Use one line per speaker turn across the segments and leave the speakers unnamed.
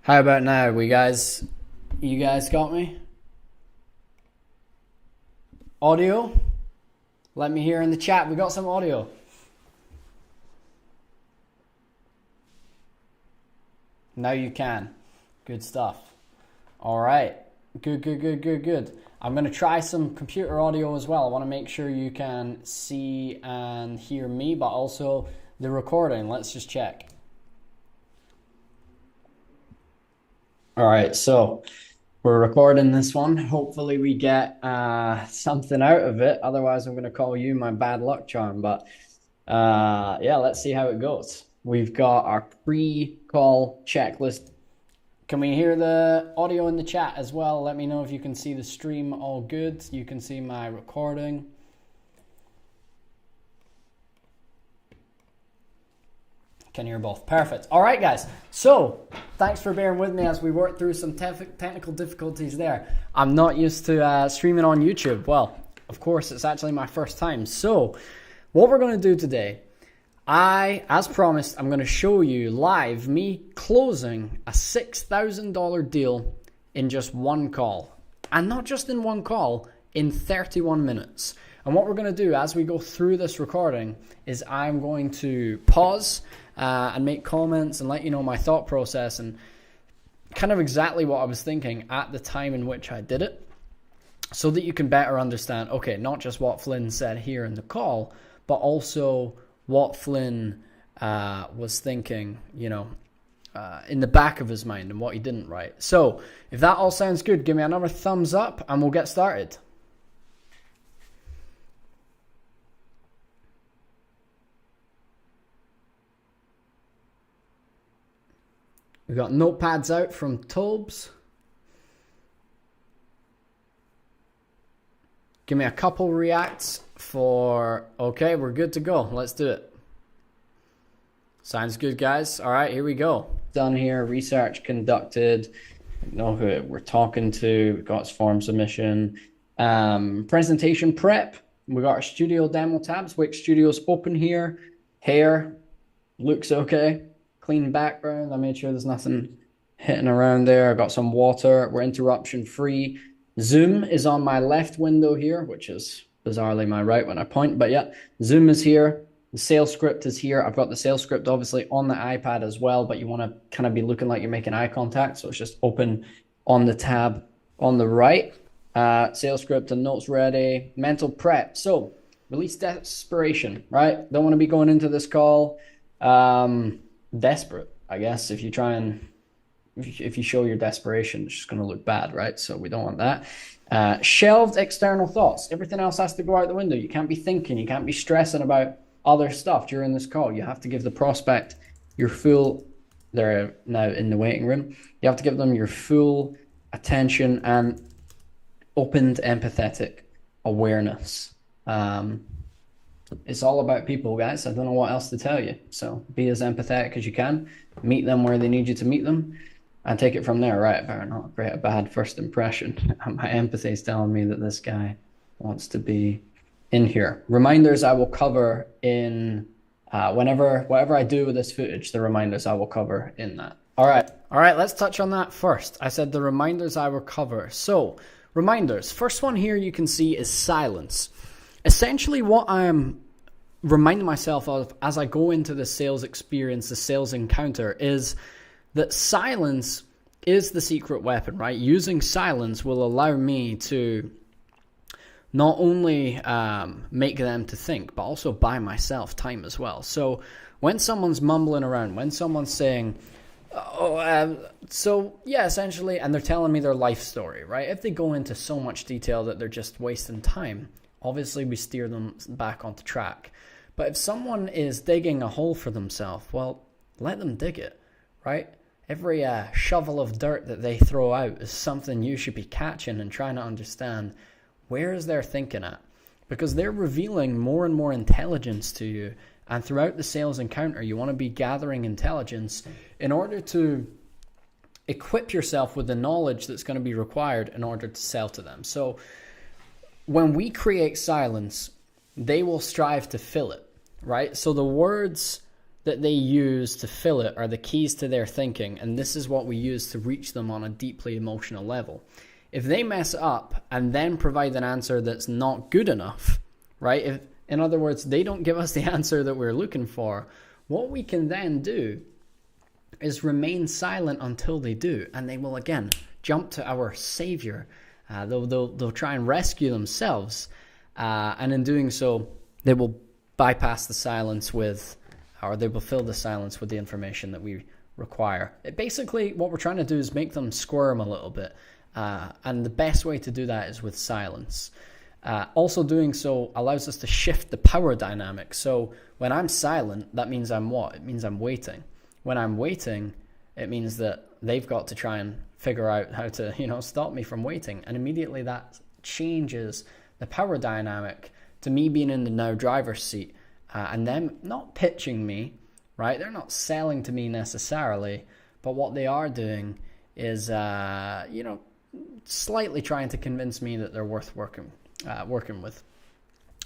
How about now? You guys got me? Audio? Let me hear in the chat. We got some audio. Now you can. Good stuff. All right. Good. I'm going to try some computer audio as well. I want to make sure you can see and hear me, but also the recording. Let's just check. All right, so we're recording this one. Hopefully we get something out of it. Otherwise, I'm going to call you my bad luck charm. But yeah, let's see how it goes. We've got our pre-call checklist. Can we hear the audio in the chat as well? Let me know if you can see the stream all good. You can see my recording. Can hear both. Perfect. All right, guys. So thanks for bearing with me as we work through some technical difficulties there. I'm not used to streaming on YouTube. Well, of course, it's actually my first time. So what we're going to do today, as promised, I'm going to show you live me closing a $6,000 deal in just one call. And not just in one call, in 31 minutes. And what we're going to do as we go through this recording is I'm going to pause and make comments and let you know my thought process and kind of exactly what I was thinking at the time in which I did it, so that you can better understand, okay, not just what Flynn said here in the call, but also what Flynn was thinking, in the back of his mind and what he didn't write. So if that all sounds good, give me another thumbs up and we'll get started. We've got notepads out from Tobes. Give me a couple reacts for, okay, we're good to go. Let's do it. Sounds good, guys. All right, here we go. Done here, research conducted. We know who we're talking to. We've got his form submission. Presentation prep. We got our studio demo tabs. Wix Studio's open here. Hair looks okay. Clean background. I made sure there's nothing hitting around there. I got some water. We're interruption free. Zoom is on my left window here, which is bizarrely my right when I point. But yeah, Zoom is here. The sales script is here. I've got the sales script obviously on the iPad as well, but you want to kind of be looking like you're making eye contact. So it's just open on the tab on the right. Sales script and notes ready. Mental prep. So release desperation, right? Don't want to be going into this call desperate, I guess. If you try and if you show your desperation, it's just going to look bad, right? So we don't want that. Shelved external thoughts. Everything else has to go out the window. You can't be thinking. You can't be stressing about other stuff during this call. You have to give the prospect your full, they're now in the waiting room. You have to give them your full attention and opened empathetic awareness. It's all about people, guys. I don't know what else to tell you. So be as empathetic as you can. Meet them where they need you to meet them. And take it from there. Right, I better not create a bad first impression. My empathy is telling me that this guy wants to be in here. Reminders I will cover in whatever I do with this footage, the reminders I will cover in that. All right, let's touch on that first. I said the reminders I will cover. So reminders, first one here you can see is silence. Essentially what I'm reminding myself of as I go into the sales experience, the sales encounter, is that silence is the secret weapon, right? Using silence will allow me to not only make them to think, but also buy myself time as well. So when someone's mumbling around, when someone's saying, so yeah, essentially, and they're telling me their life story, right? If they go into so much detail that they're just wasting time, obviously we steer them back onto track. But if someone is digging a hole for themselves, well, let them dig it, right? Every shovel of dirt that they throw out is something you should be catching and trying to understand where is their thinking at. Because they're revealing more and more intelligence to you. And throughout the sales encounter, you want to be gathering intelligence in order to equip yourself with the knowledge that's going to be required in order to sell to them. So when we create silence, they will strive to fill it, right? So the words that they use to fill it are the keys to their thinking, and this is what we use to reach them on a deeply emotional level. If they mess up and then provide an answer that's not good enough, right? If, in other words, they don't give us the answer that we're looking for, what we can then do is remain silent until they do, and they will again jump to our savior. They'll try and rescue themselves, and in doing so, they will bypass the silence with, or they will fill the silence with the information that we require. Basically, what we're trying to do is make them squirm a little bit, and the best way to do that is with silence. Also doing so allows us to shift the power dynamic. So when I'm silent, that means I'm what? It means I'm waiting. When I'm waiting, it means that they've got to try and figure out how to, stop me from waiting. And immediately that changes the power dynamic to me being in the now driver's seat, and them not pitching me, right? They're not selling to me necessarily, but what they are doing is, slightly trying to convince me that they're worth working with.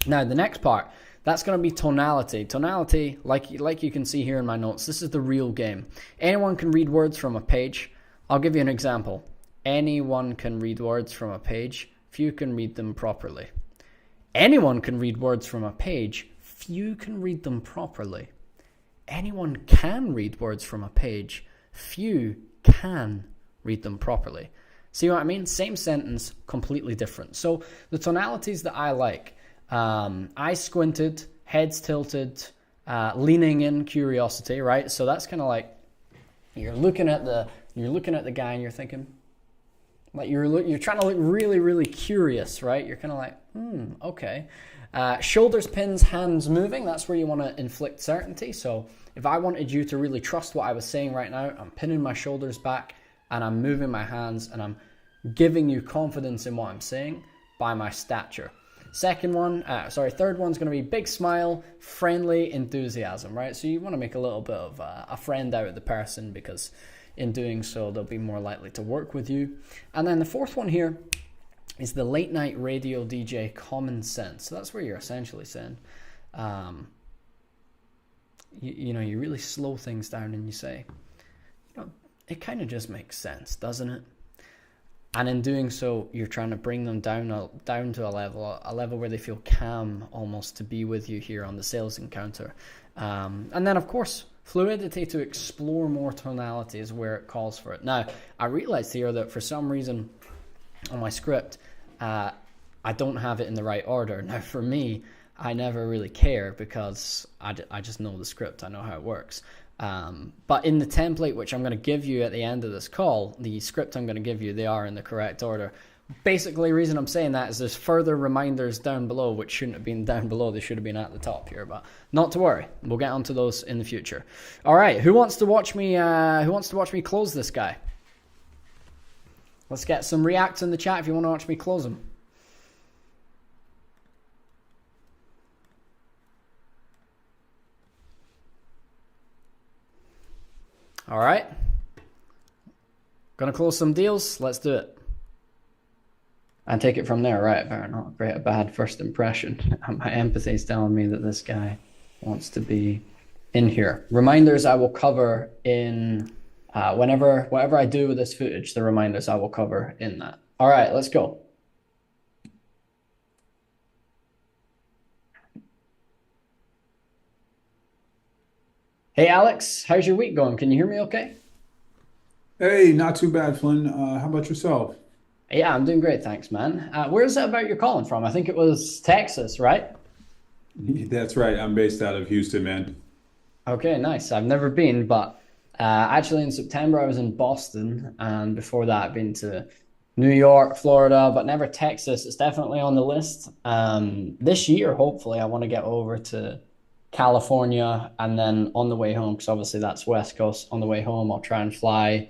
Now, the next part, that's going to be tonality. Tonality, like you can see here in my notes, this is the real game. Anyone can read words from a page. I'll give you an example. Anyone can read words from a page. Few can read them properly. Anyone can read words from a page. Few can read them properly. Anyone can read words from a page. Few can read them properly. See what I mean? Same sentence, completely different. So the tonalities that I like, eyes squinted, heads tilted, leaning in, curiosity, right? So that's kind of like you're looking at the guy and you're thinking, like you're trying to look really, really curious, right? You're kind of like, okay. Shoulders, pins, hands moving. That's where you want to inflict certainty. So if I wanted you to really trust what I was saying right now, I'm pinning my shoulders back and I'm moving my hands and I'm giving you confidence in what I'm saying by my stature. Third one's going to be big smile, friendly enthusiasm, right? So you want to make a little bit of a friend out of the person, because in doing so, they'll be more likely to work with you. And then the fourth one here is the late night radio DJ common sense. So that's where you're essentially saying, you really slow things down and you say, it kind of just makes sense, doesn't it? And in doing so, you're trying to bring them down to a level where they feel calm almost to be with you here on the sales encounter. And then, of course, fluidity to explore more tonalities where it calls for it. Now, I realized here that for some reason on my script, I don't have it in the right order. Now, for me, I never really care because I just know the script. I know how it works. But in the template, which I'm going to give you at the end of this call, the script I'm going to give you, they are in the correct order. Basically, the reason I'm saying that is there's further reminders down below, which shouldn't have been down below. They should have been at the top here, but not to worry. We'll get onto those in the future. All right. Who wants to watch me close this guy? Let's get some reacts in the chat if you want to watch me close him. All right. Gonna close some deals. Let's do it. And take it from there. Right. Better not create a bad first impression. My empathy is telling me that this guy wants to be in here. Reminders I will cover in whatever I do with this footage, the reminders I will cover in that. All right, let's go. Hey, Alex, how's your week going? Can you hear me okay?
Hey, not too bad, Flynn. How about yourself?
Yeah, I'm doing great, thanks, man. Where's that about you're calling from? I think it was Texas, right?
That's right. I'm based out of Houston, man.
Okay, nice. I've never been, but actually in September I was in Boston, and before that I've been to New York, Florida, but never Texas. It's definitely on the list. This year, hopefully, I want to get over to California, and then on the way home, because obviously that's West Coast, on the way home I'll try and fly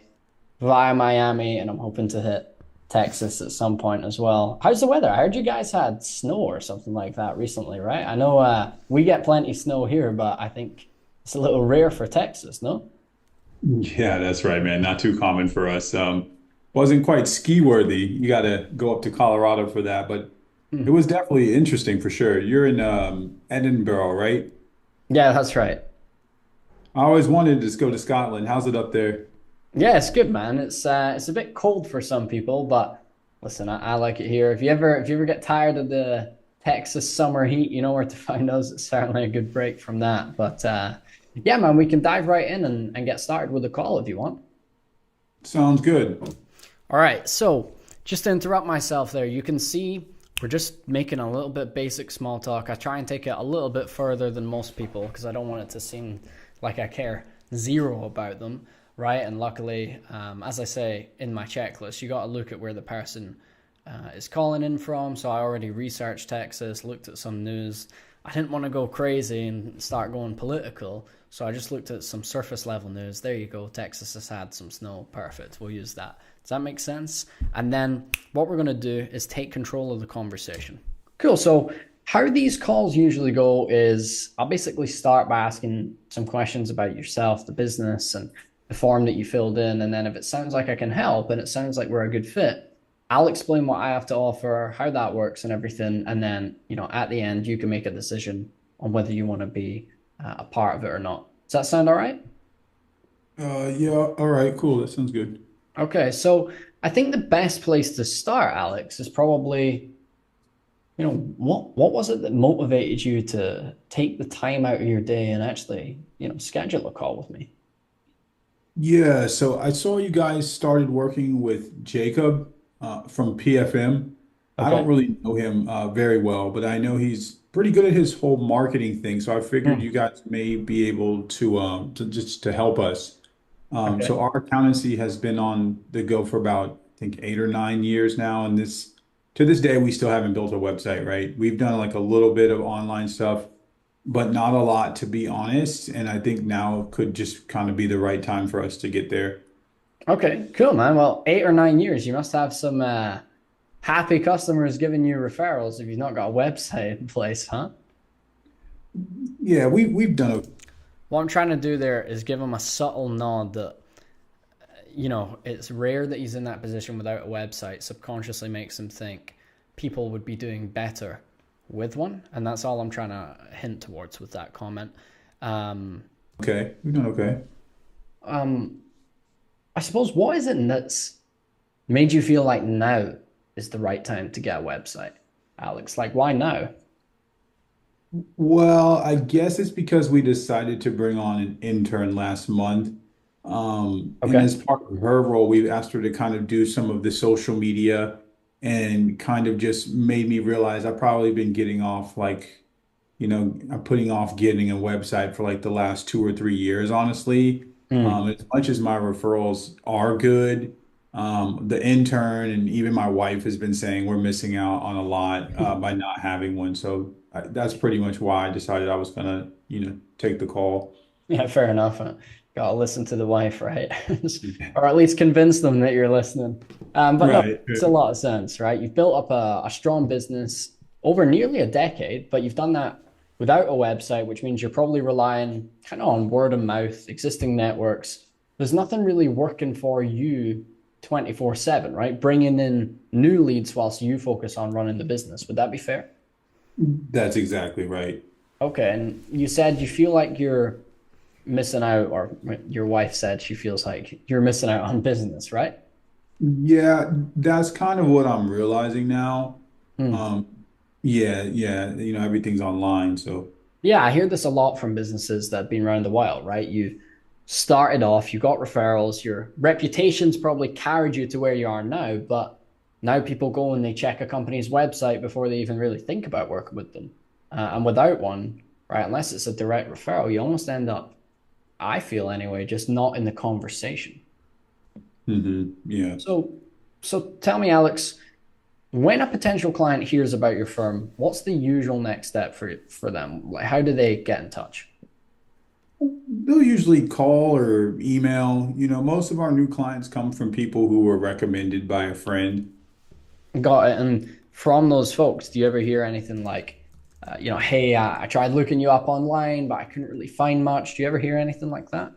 via Miami, and I'm hoping to hit Texas at some point as well. How's the weather? I heard you guys had snow or something like that recently, right? I know we get plenty of snow here, but I think it's a little rare for Texas, no?
Yeah, that's right, man. Not too common for us. Wasn't quite ski worthy. You got to go up to Colorado for that, but it was definitely interesting for sure. You're in Edinburgh, right?
Yeah, that's right.
I always wanted to just go to Scotland. How's it up there?
Yeah, it's good, man. It's a bit cold for some people, but listen, I like it here. If you ever get tired of the Texas summer heat, you know where to find us. It's certainly a good break from that. But yeah, man, we can dive right in and get started with the call if you want.
Sounds good.
All right, so just to interrupt myself there, you can see we're just making a little bit basic small talk. I try and take it a little bit further than most people because I don't want it to seem like I care zero about them, right? And luckily, as I say in my checklist, you got to look at where the person is calling in from. So I already researched Texas, looked at some news. I didn't want to go crazy and start going political, so I just looked at some surface level news. There you go. Texas has had some snow. Perfect. We'll use that. Does that make sense? And then what we're going to do is take control of the conversation. Cool. So how these calls usually go is I'll basically start by asking some questions about yourself, the business, and the form that you filled in. And then if it sounds like I can help and it sounds like we're a good fit, I'll explain what I have to offer, how that works and everything. And then, at the end, you can make a decision on whether you want to be a part of it or not. Does that sound all right?
Yeah, all right, cool. That sounds good.
Okay, so I think the best place to start, Alex, is probably, what was it that motivated you to take the time out of your day and actually, schedule a call with me?
Yeah, so I saw you guys started working with Jacob from PFM. I don't
Okay.
really know him very well, but I know he's pretty good at his whole marketing thing. So I figured
Hmm.
you guys may be able to just to help us.
Okay.
So our accountancy has been on the go for about, I think, 8 or 9 years now, and this to this day we still haven't built a website, right? We've done like a little bit of online stuff, but not a lot to be honest. And I think now could just kind of be the right time for us to get there.
Okay, cool, man. Well, 8 or 9 years, you must have some happy customers giving you referrals if you've not got a website in place, huh?
Yeah, we've done a
What I'm trying to do there is give him a subtle nod that, it's rare that he's in that position without a website. Subconsciously makes him think people would be doing better with one. And that's all I'm trying to hint towards with that comment. Um,
okay. We've done okay.
um, I suppose what is it that's made you feel like now is the right time to get a website, Alex? Like, why now?
Well, I guess it's because we decided to bring on an intern last month. And
Okay.
as part of her role, we've asked her to kind of do some of the social media and kind of just made me realize I've probably been getting off like, I'm putting off getting a website for like the last 2 or 3 years, honestly.
Mm.
As much as my referrals are good, the intern and even my wife has been saying we're missing out on a lot by not having one. So that's pretty much why I decided I was gonna, take the call.
Yeah, fair enough. Gotta listen to the wife, right? Or at least convince them that you're listening. But no,
Right.
it's a lot of sense, right? You've built up a strong business over nearly a decade, but you've done that without a website, which means you're probably relying kind of on word of mouth, existing networks. There's nothing really working for you 24/7, right? Bringing in new leads whilst you focus on running the business. Would that be fair?
That's exactly right.
Okay, and you said you feel like you're missing out, or your wife said she feels like you're missing out on business, right?
Yeah, that's kind of what I'm realizing now.
Hmm.
Um, yeah, yeah, everything's online, so
Yeah, I hear this a lot from businesses that have been around a while, right? You started off, you got referrals, your reputation's probably carried you to where you are now, but now people go and they check a company's website before they even really think about working with them. And without one, right, unless it's a direct referral, you almost end up, I feel anyway, just not in the conversation.
yeah.
So, so tell me, Alex, when a potential client hears about your firm, what's the usual next step for them? Like, how do they get in touch?
They'll usually call or email. Most of our new clients come from people who were recommended by a friend.
Got it. And from those folks, do you ever hear anything like, hey, I tried looking you up online, but I couldn't really find much. Do you ever hear anything like that?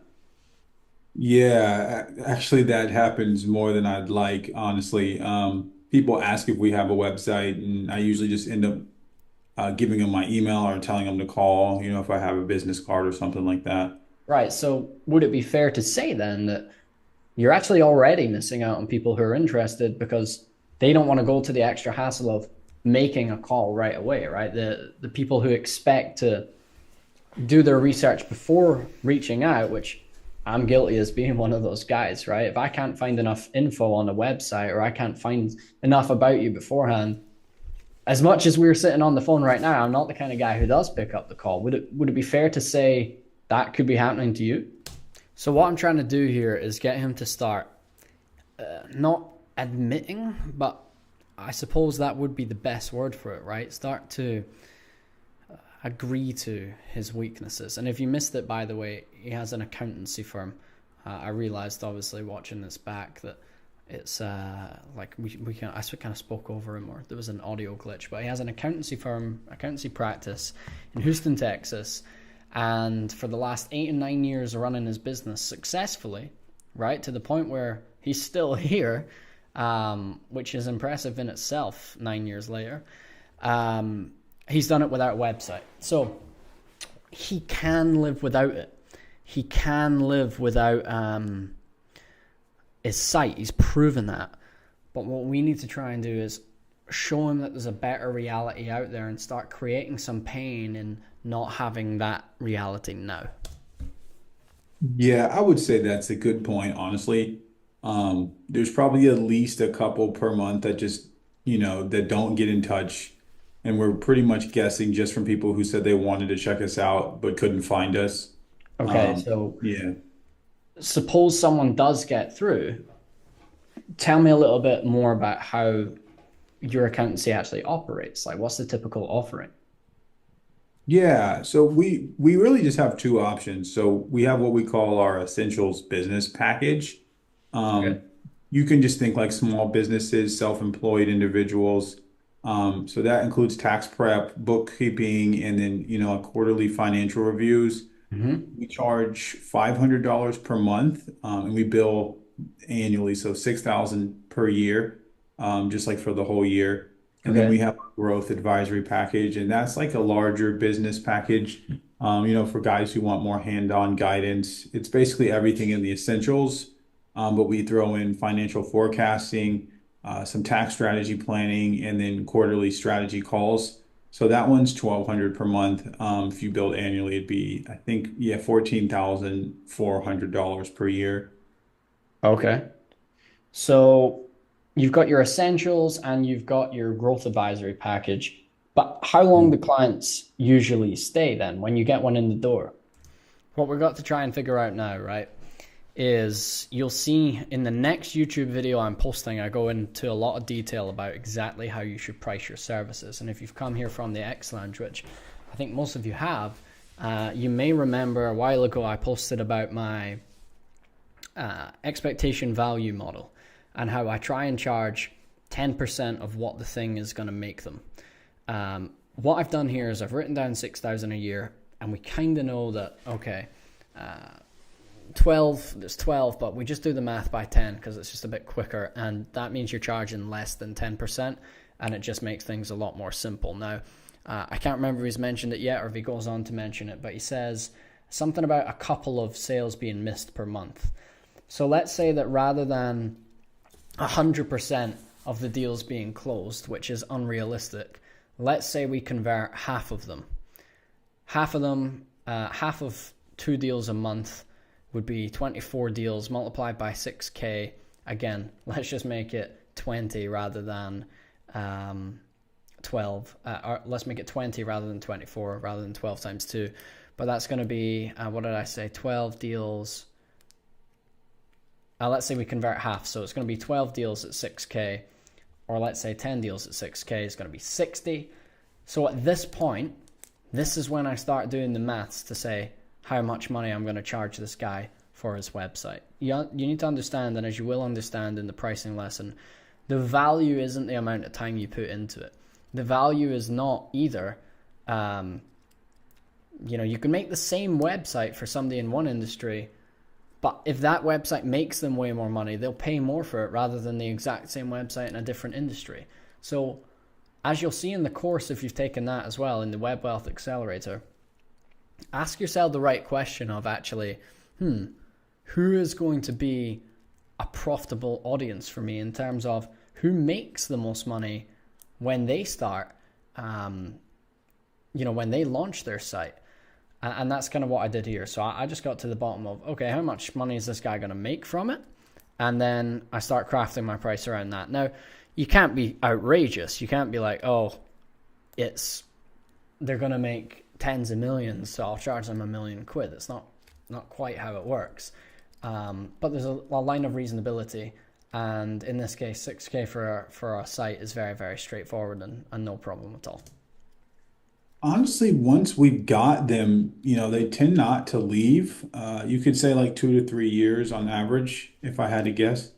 Yeah, actually, that happens more than I'd like, honestly. People ask if we have a website, and I usually just end up giving them my email or telling them to call, if I have a business card or something like that.
Right. So would it be fair to say then that you're actually already missing out on people who are interested because they don't want to go to the extra hassle of making a call right away, right? The people who expect to do their research before reaching out, which I'm guilty as being one of those guys, right? If I can't find enough info on a website or I can't find enough about you beforehand, as much as we're sitting on the phone right now, I'm not the kind of guy who does pick up the call. Would it be fair to say that could be happening to you? So what I'm trying to do here is get him to start not admitting, but I suppose that would be the best word for it, right? Start to agree to his weaknesses. And if you missed it, by the way, he has an accountancy firm. I realized, obviously, watching this back that it's like I kind of spoke over him, or there was an audio glitch, but he has an accountancy firm, accountancy practice in Houston, Texas. And for the last 8 and 9 years running his business successfully, right, to the point where he's still here, which is impressive in itself 9 years later. He's done it without a website. So he can live without it. He can live without his site. He's proven that. But what we need to try and do is show him that there's a better reality out there and start creating some pain in not having that reality now.
Yeah, I would say that's a good point, honestly. There's probably at least a couple per month that just, that don't get in touch. And we're pretty much guessing just from people who said they wanted to check us out but couldn't find us.
Okay, so
Yeah.
suppose someone does get through. Tell me a little bit more about how your accountancy actually operates. Like, what's the typical offering?
Yeah, so we really just have two options. So we have what we call our essentials business package.
Okay.
Um, you can just think like small businesses, self-employed individuals. So that includes tax prep, bookkeeping, and then, quarterly financial reviews.
Mm-hmm.
We charge $500 per month, and we bill annually, so 6,000 per year, just like for the whole year. And then we
Okay.
have a growth advisory package, and that's like a larger business package, for guys who want more hand-on guidance. It's basically everything in the essentials, but we throw in financial forecasting, some tax strategy planning, and then quarterly strategy calls. So that one's 1,200 per month. If you build annually, it'd be, I think, yeah, $14,400 per year.
Okay. So you've got your essentials and you've got your growth advisory package. But how long do clients usually stay then when you get one in the door? What we've got to try and figure out now, right, is you'll see in the next YouTube video I'm posting, I go into a lot of detail about exactly how you should price your services. And if you've come here from the X Lounge, which I think most of you have, you may remember a while ago I posted about my expectation value model and how I try and charge 10% of what the thing is going to make them. What I've done here is I've written down 6,000 a year, and we kind of know that, okay, there's 12, but we just do the math by 10 because it's just a bit quicker, and that means you're charging less than 10%, and it just makes things a lot more simple. Now, I can't remember if he's mentioned it yet or if he goes on to mention it, but he says something about a couple of sales being missed per month. So let's say that rather than 100% of the deals being closed, which is unrealistic, let's say we convert half of them. Half of 2 deals a month would be 24 deals multiplied by 6K. Again, let's just make it 20 rather than 12. Or let's make it 20 rather than 24, rather than 12 times 2. But that's going to be, what did I say, 12 deals. Let's say we convert half, so it's going to be 12 deals at 6K, or let's say 10 deals at 6K is going to be 60. So at this point, this is when I start doing the maths to say how much money I'm going to charge this guy for his website. You need to understand, and as you will understand in the pricing lesson, the value isn't the amount of time you put into it. The value is not either, you can make the same website for somebody in one industry, but if that website makes them way more money, they'll pay more for it rather than the exact same website in a different industry. So as you'll see in the course, if you've taken that as well, in the Web Wealth Accelerator, ask yourself the right question of actually, who is going to be a profitable audience for me in terms of who makes the most money when they start, when they launch their site. And that's kind of what I did here. So I just got to the bottom of, okay, how much money is this guy going to make from it? And then I start crafting my price around that. Now, you can't be outrageous. You can't be like, oh, they're going to make tens of millions, so I'll charge them £1 million. It's not quite how it works. But there's a line of reasonability. And in this case, 6K for a site is very, very straightforward and no problem at all.
Honestly, once we've got them, they tend not to leave. You could say like 2 to 3 years on average, if I had to guess.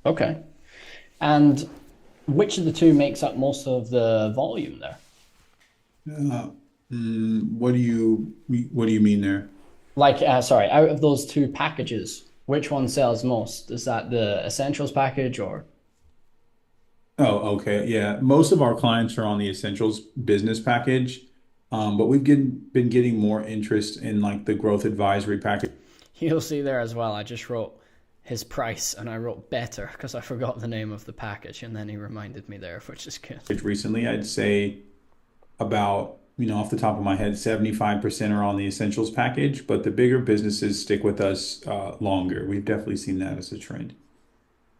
Okay. And which of the two makes up most of the volume there?
What do you mean there?
Like, out of those two packages, which one sells most? Is that the Essentials package or?
Oh, okay. Yeah. Most of our clients are on the Essentials business package, but we've been getting more interest in like the growth advisory package.
You'll see there as well. I just wrote his price and I wrote better because I forgot the name of the package, and then he reminded me there, which is good.
Recently, I'd say about, off the top of my head, 75% are on the Essentials package, but the bigger businesses stick with us longer. We've definitely seen that as a trend.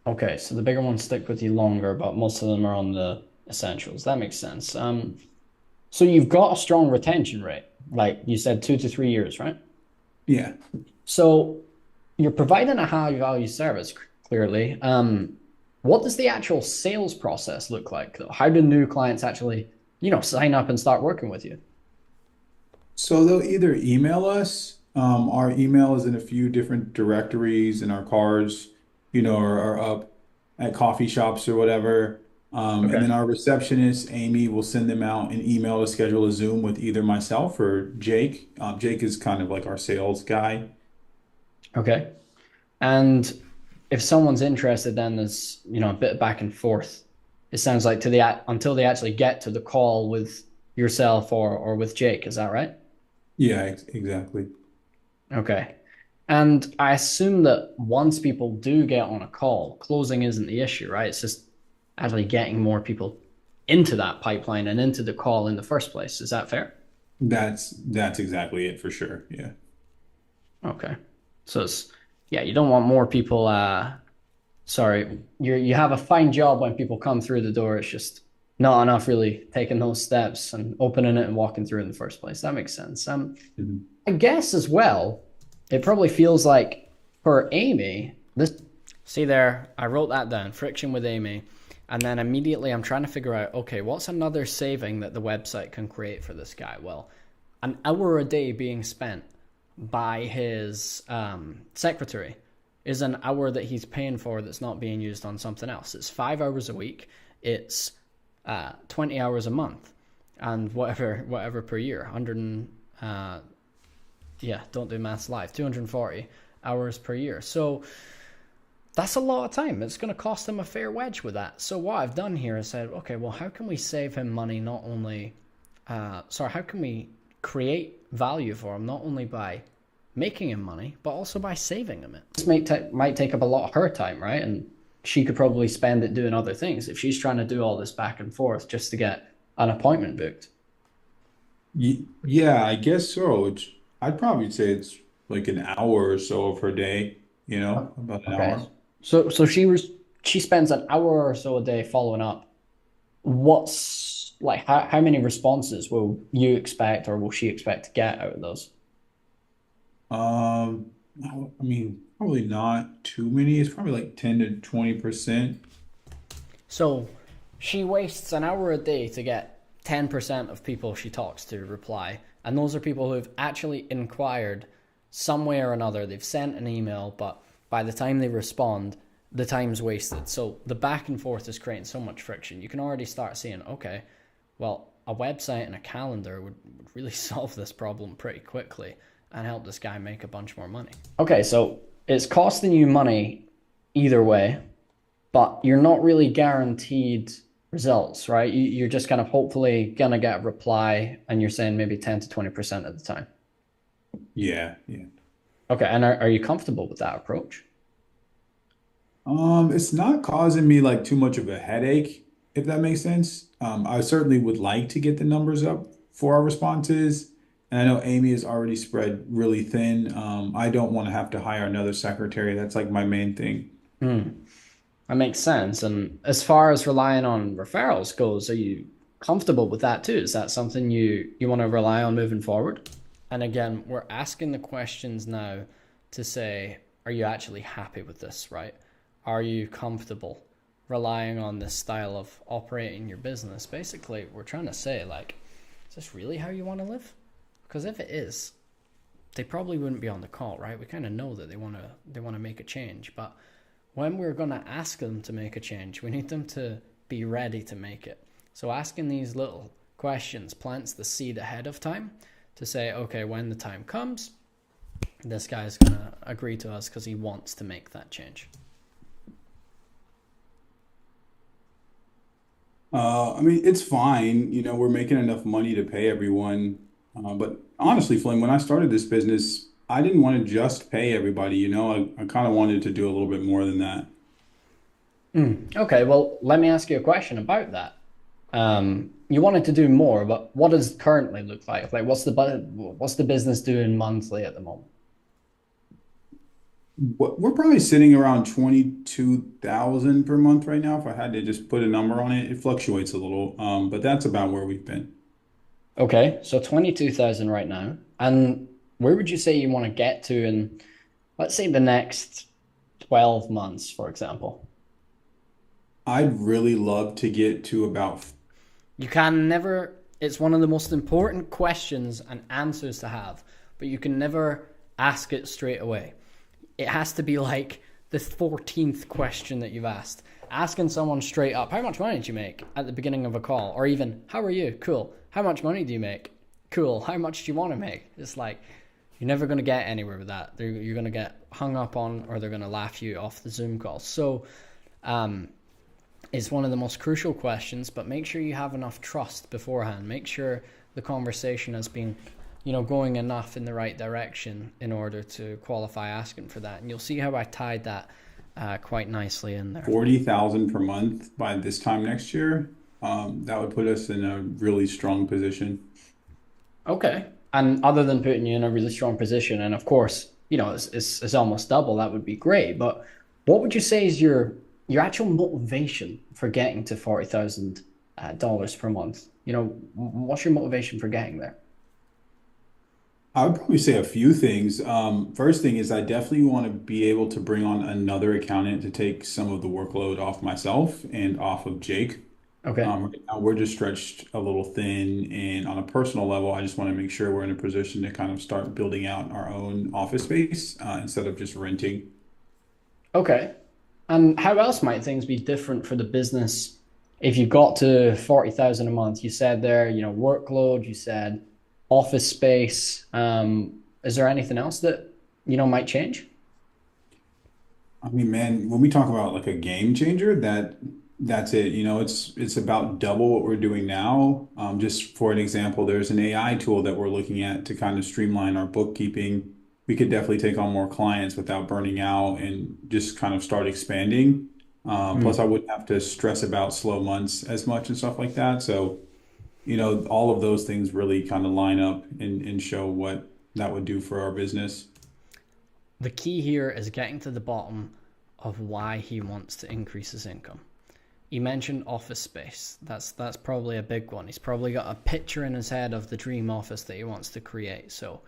Okay, so the bigger ones stick with you longer, but most of them are on the Essentials. That makes sense. So you've got a strong retention rate, like you said, 2 to 3 years, right?
Yeah.
So you're providing a high value service, clearly. What does the actual sales process look like, though? How do new clients actually, sign up and start working with you?
So they'll either email us. Our email is in a few different directories, and our cards, are up at coffee shops or whatever. And
Okay.
then our receptionist, Amy, will send them out an email to schedule a Zoom with either myself or Jake. Jake is kind of like our sales guy.
Okay. And if someone's interested, then there's, a bit of back and forth. It sounds like until they actually get to the call with yourself or with Jake. Is that right?
Yeah, exactly.
Okay. And I assume that once people do get on a call, closing isn't the issue, right? It's just actually getting more people into that pipeline and into the call in the first place. Is that fair?
That's exactly it for sure. Yeah.
Okay. So you don't want more people, you have a fine job when people come through the door. It's just not enough really taking those steps and opening it and walking through in the first place. That makes sense.
Mhm.
I guess as well, it probably feels like for Amy, see there, I wrote that down, friction with Amy. And then immediately I'm trying to figure out, okay, what's another saving that the website can create for this guy? Well, an hour a day being spent by his secretary is an hour that he's paying for that's not being used on something else. It's 5 hours a week. It's 20 hours a month, and whatever per year. Don't do maths live. 240 hours per year. So that's a lot of time. It's going to cost him a fair wedge with that. So what I've done here is said, okay, well, how can we save him money? How can we create value for him, not only by making him money, but also by saving him it? This might take up a lot of her time, right? And she could probably spend it doing other things if she's trying to do all this back and forth just to get an appointment booked.
Yeah, I guess so. I'd probably say it's like an hour or so of her day, about an
Okay.
hour.
So she spends an hour or so a day following up. What's like how many responses will you expect or will she expect to get out of those?
Um, I mean, probably not too many. It's probably like 10 to 20%.
So she wastes an hour a day to get 10% of people she talks to reply. And those are people who have actually inquired some way or another. They've sent an email, but by the time they respond, the time's wasted. So the back and forth is creating so much friction. You can already start seeing, okay, well, a website and a calendar would really solve this problem pretty quickly and help this guy make a bunch more money. Okay, so it's costing you money either way, but you're not really guaranteed results, right? You're just kind of hopefully going to get a reply, and you're saying maybe 10 to 20% of the time.
Yeah, yeah.
Okay, and are you comfortable with that approach?
It's not causing me like too much of a headache, if that makes sense. I certainly would like to get the numbers up for our responses. And I know Amy is already spread really thin. I don't want to have to hire another secretary. That's like my main thing.
Hmm. That makes sense. And as far as relying on referrals goes, are you comfortable with that too? Is that something you want to rely on moving forward? And again, we're asking the questions now to say, are you actually happy with this, right? Are you comfortable relying on this style of operating your business? Basically, we're trying to say, like, is this really how you want to live? Because if it is, they probably wouldn't be on the call, right? We kind of know that they want to make a change, but when we're going to ask them to make a change, we need them to be ready to make it. So asking these little questions plants the seed ahead of time to say, okay, when the time comes, this guy's going to agree to us because he wants to make that change.
I mean, it's fine. We're making enough money to pay everyone. But honestly, Flynn, when I started this business, I didn't want to just pay everybody. I kind of wanted to do a little bit more than that.
Okay, well, let me ask you a question about that. You wanted to do more, but what does it currently look like? Like, what's the business doing monthly at the moment?
We're probably sitting around 22,000 per month right now. If I had to just put a number on it, it fluctuates a little. But that's about where we've been.
Okay, so 22,000 right now. And where would you say you want to get to in, let's say, the next 12 months, for example?
I'd really love to get to about.
You can never, it's one of the most important questions and answers to have, but you can never ask it straight away. It has to be like the 14th question that you've asked. Asking someone straight up, how much money did you make at the beginning of a call? Or even, how are you? Cool. How much money do you make? Cool. How much do you want to make? It's like, you're never going to get anywhere with that. You're going to get hung up on, or they're going to laugh you off the Zoom call. So, it's one of the most crucial questions, but make sure you have enough trust beforehand. Make sure the conversation has been, going enough in the right direction in order to qualify asking for that. And you'll see how I tied that quite nicely in there.
40,000 per month by this time next year. That would put us in a really strong position.
Okay. And other than putting you in a really strong position, and of course, it's almost double, that would be great. But what would you say is your actual motivation for getting to $40,000 per month? What's your motivation for getting there?
I would probably say a few things. First thing is I definitely want to be able to bring on another accountant to take some of the workload off myself and off of Jake.
Okay.
Right now we're just stretched a little thin, and on a personal level, I just want to make sure we're in a position to kind of start building out our own office space instead of just renting.
Okay. And how else might things be different for the business if you got to 40,000 a month? You said there, workload, you said office space. Is there anything else that, might change?
I mean, man, when we talk about like a game changer, that's it. It's about double what we're doing now. Just for an example, there's an AI tool that we're looking at to kind of streamline our bookkeeping. We could definitely take on more clients without burning out and just kind of start expanding. Plus, I wouldn't have to stress about slow months as much and stuff like that. So, all of those things really kind of line up and show what that would do for our business.
The key here is getting to the bottom of why he wants to increase his income. You mentioned office space. That's probably a big one. He's probably got a picture in his head of the dream office that he wants to create. So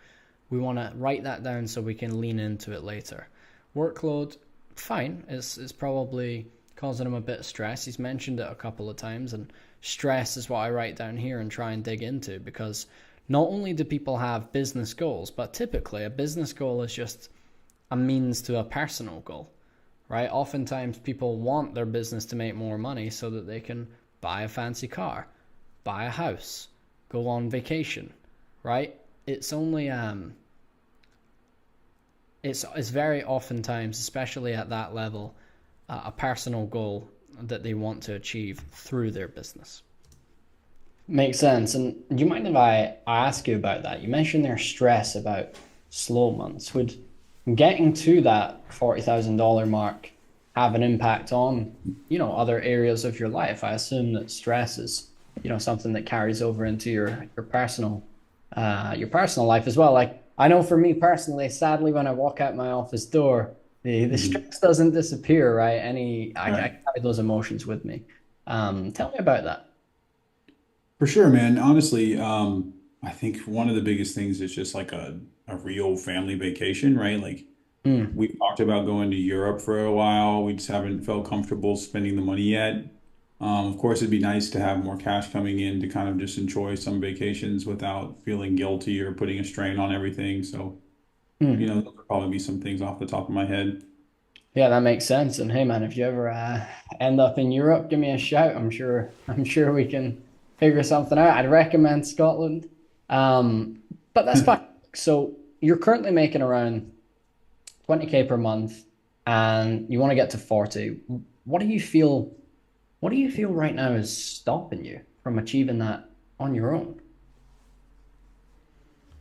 we want to write that down so we can lean into it later. Workload, fine. It's probably causing him a bit of stress. He's mentioned it a couple of times, and stress is what I write down here and try and dig into, because not only do people have business goals, but typically a business goal is just a means to a personal goal. Right? Oftentimes people want their business to make more money so that they can buy a fancy car, buy a house, go on vacation, right? It's only it's very oftentimes, especially at that level, a personal goal that they want to achieve through their business. Makes sense. And do you mind if I ask you about that? You mentioned there's stress about slow months. Would getting to that $40,000 mark have an impact on, other areas of your life? I assume that stress is, something that carries over into your personal life as well. Like I know for me personally, sadly, when I walk out my office door, the
Mhm.
stress doesn't disappear, right? I
Right.
carry those emotions with me. Tell me about that.
For sure, man. Honestly, I think one of the biggest things is just like a real family vacation, right? Like
Mm.
we talked about going to Europe for a while. We just haven't felt comfortable spending the money yet. Of course, it'd be nice to have more cash coming in to kind of just enjoy some vacations without feeling guilty or putting a strain on everything. So,
Mm.
those would probably be some things off the top of my head.
Yeah, that makes sense. And hey, man, if you ever end up in Europe, give me a shout. I'm sure we can figure something out. I'd recommend Scotland. But that's fine. So you're currently making around 20K per month, and you want to get to 40. What do you feel? What do you feel right now is stopping you from achieving that on your own?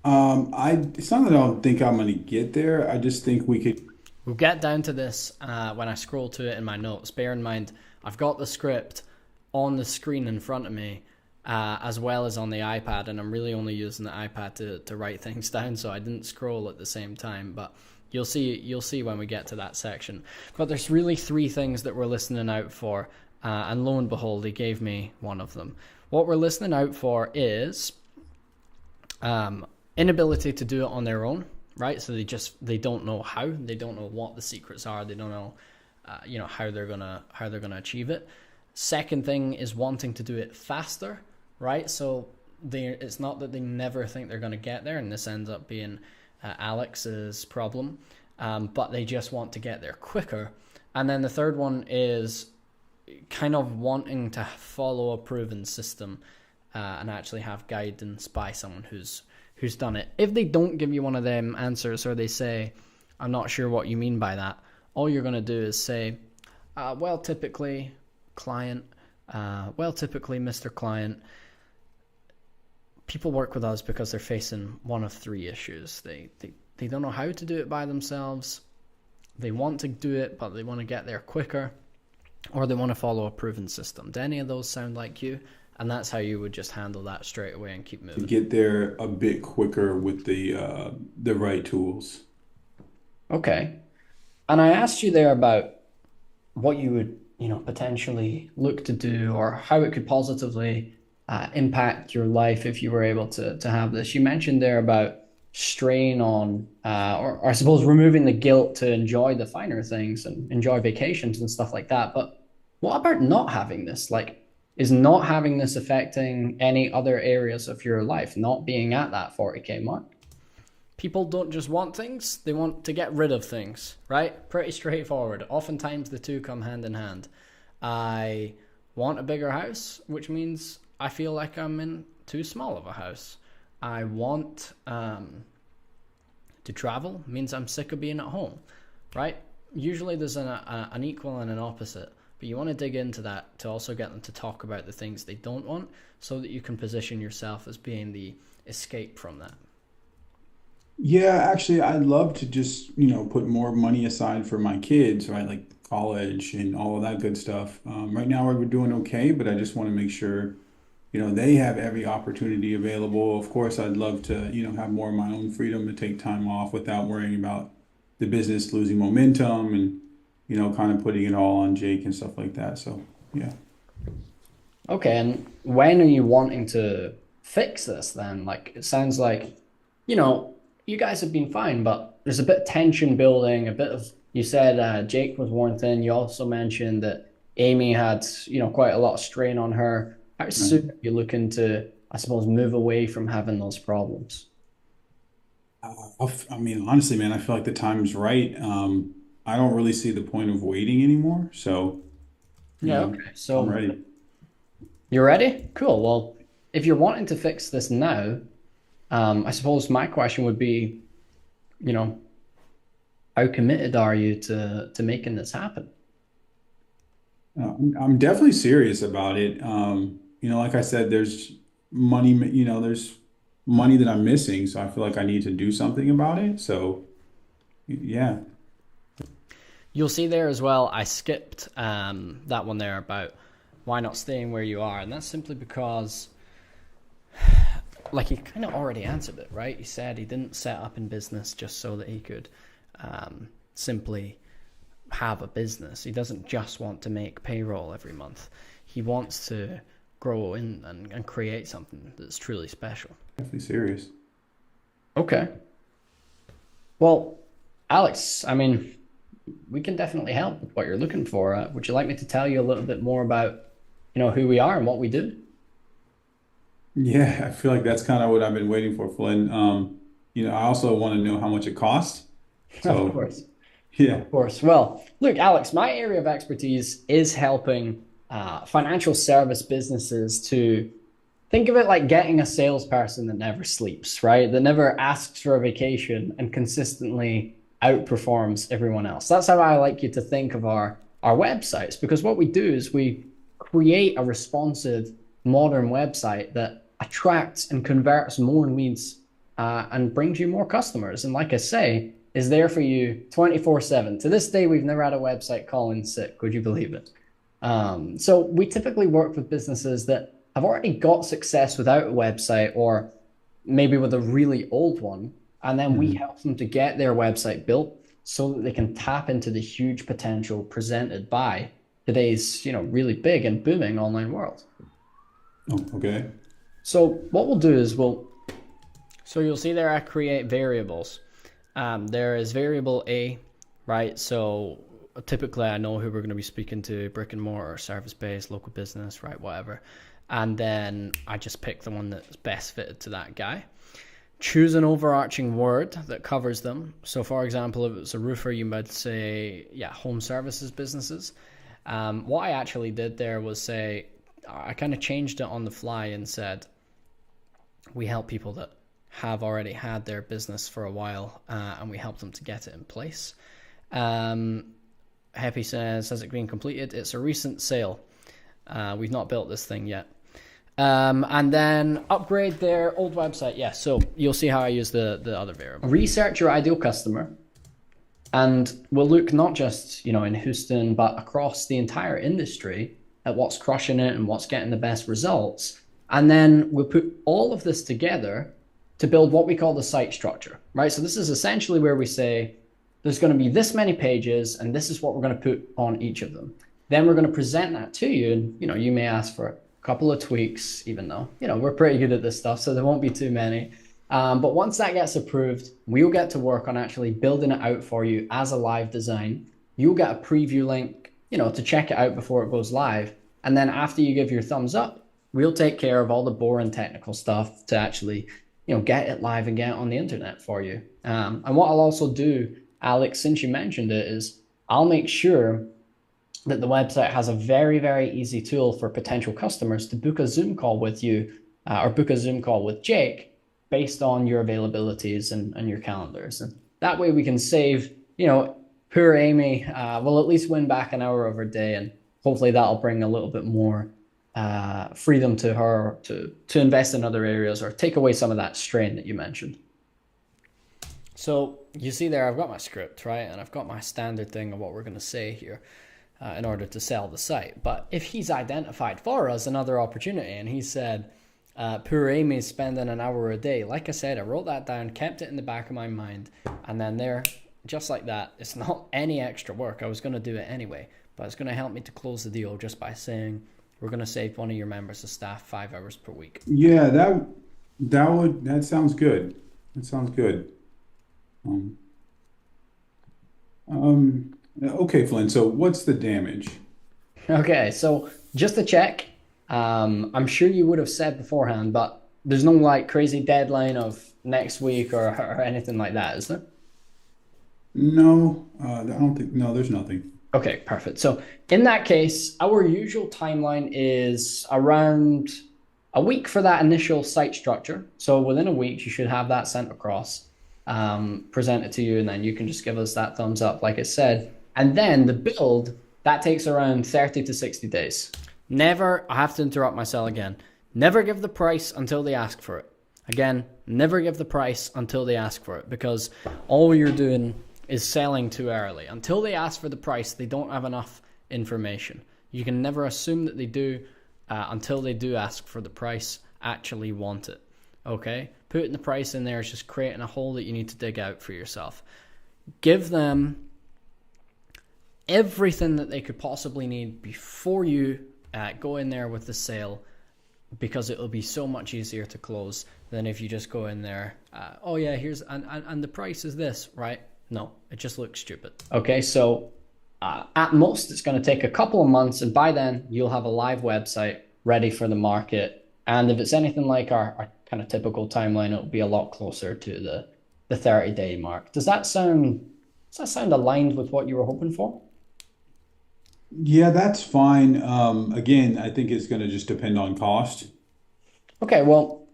It's not that I don't think I'm gonna get there. I just think we could
We'll get down to this when I scroll to it in my notes. Bear in mind, I've got the script on the screen in front of me, as well as on the iPad, and I'm really only using the iPad to write things down, so I didn't scroll at the same time. But you'll see when we get to that section. But there's really three things that we're listening out for, and lo and behold, he gave me one of them. What we're listening out for is inability to do it on their own, right? So they don't know how, they don't know what the secrets are, they don't know, how they're gonna achieve it. Second thing is wanting to do it faster, right? So it's not that they never think they're gonna get there, and this ends up being Alex's problem, but they just want to get there quicker. And then the third one is kind of wanting to follow a proven system, and actually have guidance by someone who's done it. If they don't give you one of them answers, or they say, "I'm not sure what you mean by that," all you're going to do is say, "Well, typically, client. Typically, Mr. Client, people work with us because they're facing one of three issues. They don't know how to do it by themselves. They want to do it, but they want to get there quicker, or they want to follow a proven system." Do any of those sound like you? And that's how you would just handle that straight away and keep moving.
get there a bit quicker with the right tools.
Okay. And I asked you there about what you would, potentially look to do, or how it could positively impact your life if you were able to have this. You mentioned there about strain on, or I suppose removing the guilt to enjoy the finer things and enjoy vacations and stuff like that. But what about not having this? Like, is not having this affecting any other areas of your life, not being at that 40K mark? People don't just want things, they want to get rid of things, right? Pretty straightforward. Oftentimes the two come hand in hand. I want a bigger house, which means I feel like I'm in too small of a house. I want to travel, means I'm sick of being at home, right? Usually there's an equal and an opposite, but you want to dig into that to also get them to talk about the things they don't want, so that you can position yourself as being the escape from that.
Yeah, actually, I'd love to just, put more money aside for my kids, right? Like college and all of that good stuff. Right now, we're doing okay, but I just want to make sure, they have every opportunity available. Of course, I'd love to, have more of my own freedom to take time off without worrying about the business losing momentum and, kind of putting it all on Jake and stuff like that. So, yeah.
Okay, and when are you wanting to fix this then? Like, it sounds like, you know, you guys have been fine, but there's a bit of tension building, a bit of, you said Jake was worn thin. You also mentioned that Amy had, quite a lot of strain on her. How
Right.
soon are you looking to, I suppose, move away from having those problems?
I mean, honestly, man, I feel like the time's right. I don't really see the point of waiting anymore. So,
Yeah, okay.
I'm
So
ready.
you're ready? Cool. Well, if you're wanting to fix this now, I suppose my question would be, you know, how committed are you to making this happen?
I'm definitely serious about it. Like I said, there's money, there's money that I'm missing. So I feel like I need to do something about it. So yeah.
You'll see there as well, I skipped that one there about why not staying where you are. And that's simply because, like, he kind of already answered it, right? He said he didn't set up in business just so that he could simply have a business. He doesn't just want to make payroll every month. He wants to grow in and create something that's truly special.
Definitely serious.
Okay. Well, Alex, I mean, we can definitely help with what you're looking for. Would you like me to tell you a little bit more about, who we are and what we do?
Yeah, I feel like that's kind of what I've been waiting for, Flynn. I also want to know how much it costs.
Of
So
course.
yeah.
Of course. Well, look, Alex, my area of expertise is helping financial service businesses to think of it like getting a salesperson that never sleeps, right? That never asks for a vacation and consistently outperforms everyone else. That's how I like you to think of our websites, because what we do is we create a responsive, modern website that attracts and converts more leads and brings you more customers. And like I say, is there for you 24/7. To this day, we've never had a website call in sick. Would you believe it? So we typically work with businesses that have already got success without a website, or maybe with a really old one. And then we help them to get their website built so that they can tap into the huge potential presented by today's, really big and booming online world.
Oh, okay.
So what we'll do is so you'll see there I create variables. There is variable A, right? So typically I know who we're going to be speaking to, brick and mortar, service-based, local business, right, whatever. And then I just pick the one that's best fitted to that guy. Choose an overarching word that covers them. So for example, if it's a roofer, you might say, home services businesses. What I actually did there was say, I kind of changed it on the fly and said, we help people that have already had their business for a while, and we help them to get it in place. Happy says, has it been completed? It's a recent sale. We've not built this thing yet. And then upgrade their old website. Yeah, so you'll see how I use the other variable. Research your ideal customer. And we'll look not just, in Houston, but across the entire industry at what's crushing it and what's getting the best results. And then we'll put all of this together to build what we call the site structure, right? So this is essentially where we say, there's going to be this many pages, and this is what we're going to put on each of them. Then we're going to present that to you, and, you may ask for a couple of tweaks, even though, we're pretty good at this stuff, so there won't be too many. But once that gets approved, we'll get to work on actually building it out for you as a live design. You'll get a preview link, to check it out before it goes live. And then after you give your thumbs up, we'll take care of all the boring technical stuff to actually, get it live and get it on the internet for you. And what I'll also do, Alex, since you mentioned it, is I'll make sure that the website has a very, very easy tool for potential customers to book a Zoom call with you or book a Zoom call with Jake based on your availabilities and your calendars. And that way we can save, poor Amy will at least win back an hour of her day, and hopefully that'll bring a little bit more freedom to her to invest in other areas or take away some of that strain that you mentioned. So you see there, I've got my script, right? And I've got my standard thing of what we're going to say here in order to sell the site. But if he's identified for us another opportunity and he said, poor Amy's spending an hour a day, like I said, I wrote that down, kept it in the back of my mind, and then there, just like that, it's not any extra work. I was going to do it anyway, but it's going to help me to close the deal just by saying, we're going to save one of your members of staff 5 hours per week.
Yeah, that sounds good. That sounds good. Okay, Flynn. So what's the damage?
Okay, so just to check, I'm sure you would have said beforehand, but there's no like crazy deadline of next week or anything like that, is there?
No, I don't think. No, there's nothing.
Okay, perfect. So in that case, our usual timeline is around a week for that initial site structure. So within a week, you should have that sent across, presented to you, and then you can just give us that thumbs up, like I said. And then the build, that takes around 30 to 60 days. Never, I have to interrupt myself again, never give the price until they ask for it. Again, never give the price until they ask for it, because all you're doing is selling too early. Until they ask for the price, they don't have enough information. You can never assume that they do until they do ask for the price, actually want it. Okay? Putting the price in there is just creating a hole that you need to dig out for yourself. Give them everything that they could possibly need before you go in there with the sale, because it'll be so much easier to close than if you just go in there, oh yeah, here's, and the price is this, right? No, it just looks stupid. Okay, so at most it's going to take a couple of months, and by then you'll have a live website ready for the market. And if it's anything like our kind of typical timeline, it'll be a lot closer to the 30-day mark. Does that sound aligned with what you were hoping for?
Yeah, that's fine. Again, I think it's going to just depend on cost.
Okay, well,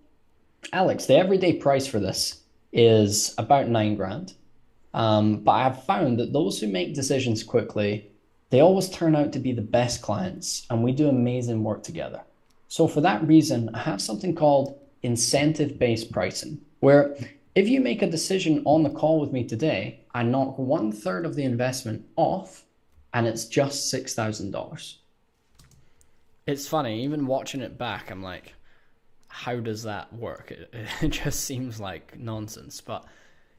Alex, the everyday price for this is about 9 grand. But I have found that those who make decisions quickly, they always turn out to be the best clients, and we do amazing work together. So for that reason, I have something called incentive-based pricing, where if you make a decision on the call with me today, I knock 1/3 of the investment off, and it's just $6,000. It's funny, even watching it back, I'm like, how does that work? It just seems like nonsense. But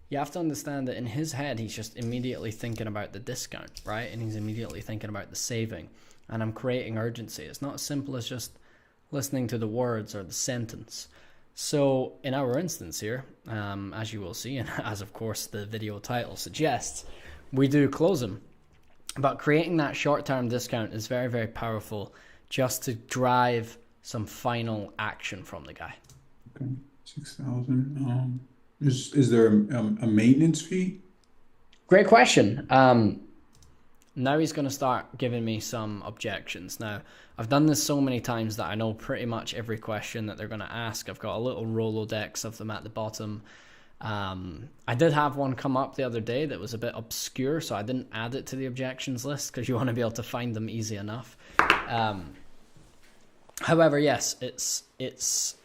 you have to understand that in his head, he's just immediately thinking about the discount, right? And he's immediately thinking about the saving. And I'm creating urgency. It's not as simple as just listening to the words or the sentence. So in our instance here, as you will see, and as of course the video title suggests, we do close them. But creating that short-term discount is very, very powerful, just to drive some final action from the guy.
Okay, 6,000. Is there a maintenance fee?
Great question. Now he's going to start giving me some objections. Now, I've done this so many times that I know pretty much every question that they're going to ask. I've got a little Rolodex of them at the bottom. I did have one come up the other day that was a bit obscure, so I didn't add it to the objections list, because you want to be able to find them easy enough. However, yes, it's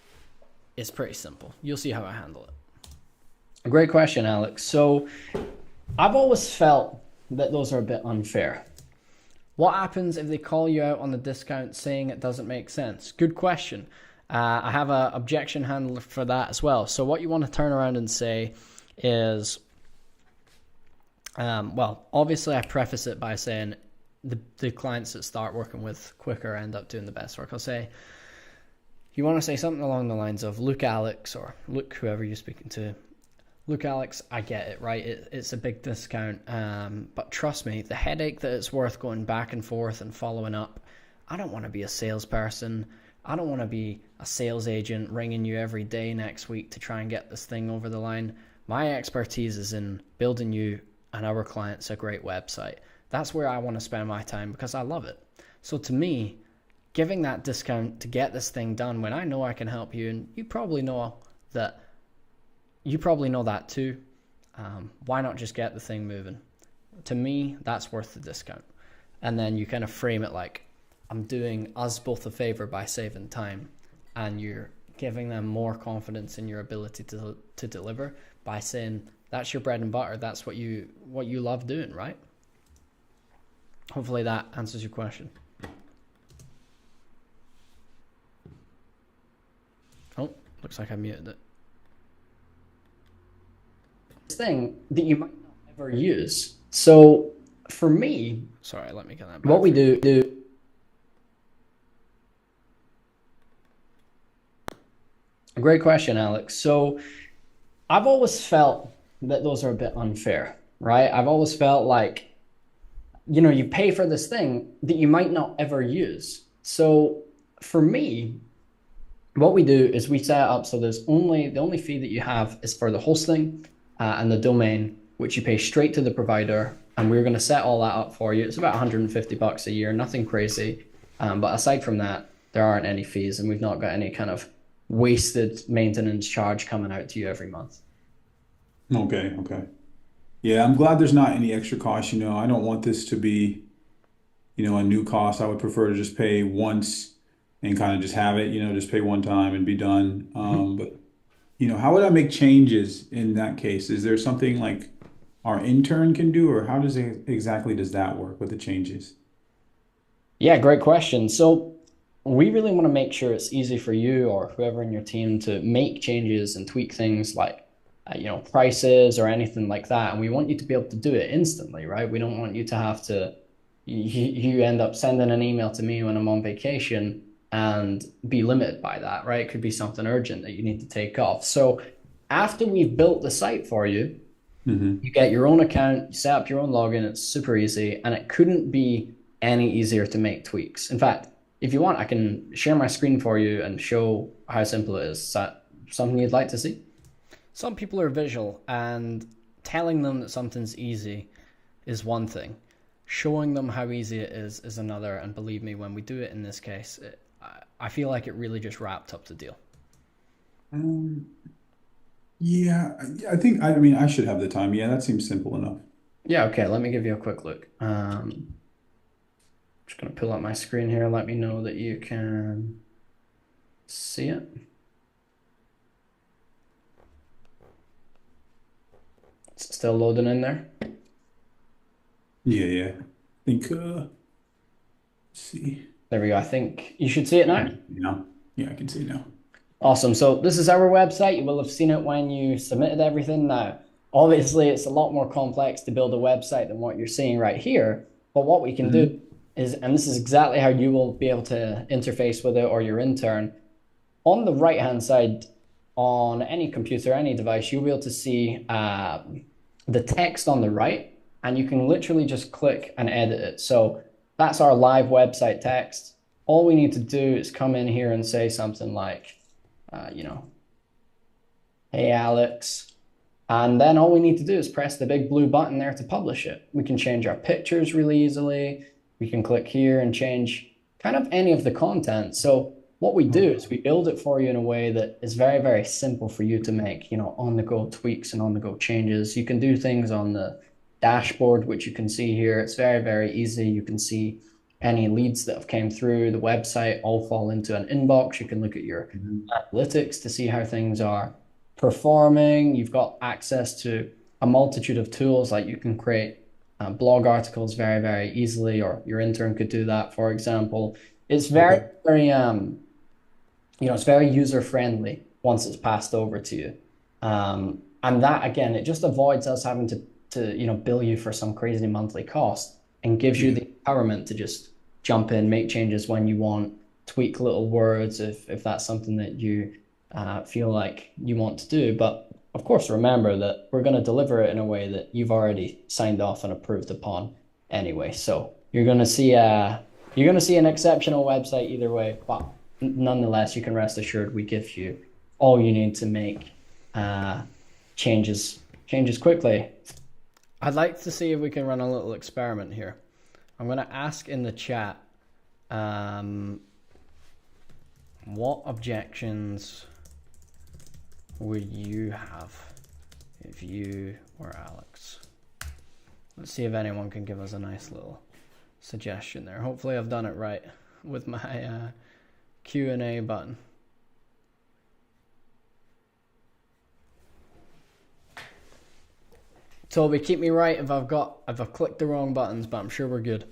pretty simple. You'll see how I handle it. Great question, Alex. So I've always felt that those are a bit unfair. What happens if they call you out on the discount saying it doesn't make sense? Good question. I have an objection handler for that as well. So what you want to turn around and say is, well, obviously I preface it by saying the clients that start working with quicker end up doing the best work. I'll say, you want to say something along the lines of, look, Alex, or look, whoever you're speaking to, look, Alex, I get it, right? It's a big discount, but trust me, the headache that it's worth going back and forth and following up, I don't want to be a salesperson. I don't want to be a sales agent ringing you every day next week to try and get this thing over the line. My expertise is in building you and our clients a great website. That's where I want to spend my time, because I love it. So to me, giving that discount to get this thing done when I know I can help you, and you probably know that too, why not just get the thing moving? To me, that's worth the discount. And then you kind of frame it like, I'm doing us both a favor by saving time, and you're giving them more confidence in your ability to deliver by saying that's your bread and butter, that's what you love doing, right? Hopefully that answers your question. Oh, looks like I muted it. Thing that you might not ever use. So for me, sorry, let me get that back. What we do. Great question, Alex. So I've always felt that those are a bit unfair, right? I've always felt like, you pay for this thing that you might not ever use. So for me, what we do is we set it up so the only fee that you have is for the hosting and the domain, which you pay straight to the provider, and we're going to set all that up for you. It's about $150 a year, nothing crazy. But aside from that, there aren't any fees, and we've not got any kind of wasted maintenance charge coming out to you every month.
Okay. Yeah, I'm glad there's not any extra cost. I don't want this to be, a new cost. I would prefer to just pay once and kind of just have it, just pay one time and be done. But how would I make changes in that case? Is there something like our intern can do, or how exactly does that work with the changes?
Yeah, great question. So we really want to make sure it's easy for you or whoever in your team to make changes and tweak things like, prices or anything like that. And we want you to be able to do it instantly, right? We don't want you to have to, you end up sending an email to me when I'm on vacation and be limited by that, right? It could be something urgent that you need to take off. So after we've built the site for you,
Hmm.
you get your own account, you set up your own login, it's super easy, and it couldn't be any easier to make tweaks. In fact, if you want, I can share my screen for you and show how simple it is. Is that something you'd like to see? Some people are visual, and telling them that something's easy is one thing. Showing them how easy it is another, and believe me, when we do it in this case, I feel like it really just wrapped up the deal.
Um, yeah, I think, I mean, I should have the time. Yeah, that seems simple enough.
Yeah, okay, let me give you a quick look. Just going to pull up my screen here. Let me know that you can see it. It's still loading in there.
Yeah, yeah. I think, let's see.
There we go. I think you should see it now.
Yeah, I can see now.
Awesome. So this is our website. You will have seen it when you submitted everything. Now, obviously, it's a lot more complex to build a website than what you're seeing right here. But what we can do is, and this is exactly how you will be able to interface with it or your intern, on the right-hand side, on any computer, any device, you'll be able to see the text on the right, and you can literally just click and edit it. So that's our live website text. All we need to do is come in here and say something like, hey, Alex. And then all we need to do is press the big blue button there to publish it. We can change our pictures really easily. We can click here and change kind of any of the content. So what we do is we build it for you in a way that is very, very simple for you to make, on-the-go tweaks and on-the-go changes. You can do things on the dashboard, which you can see here. It's very, very easy. You can see any leads that have came through the website all fall into an inbox. You can look at your analytics to see how things are performing. You've got access to a multitude of tools, like you can create blog articles very, very easily, or your intern could do that, for example. It's very, very, it's very user-friendly once it's passed over to you. And that, again, it just avoids us having to bill you for some crazy monthly cost, and gives you the empowerment to just jump in, make changes when you want, tweak little words if that's something that you feel like you want to do. But of course, remember that we're going to deliver it in a way that you've already signed off and approved upon anyway. So you're going to see an exceptional website either way, but nonetheless, you can rest assured we give you all you need to make changes quickly. I'd like to see if we can run a little experiment here. I'm going to ask in the chat, what objections would you have if you were Alex? Let's see if anyone can give us a nice little suggestion there. Hopefully I've done it right with my Q&A button. Toby, keep me right if I've clicked the wrong buttons, but I'm sure we're good.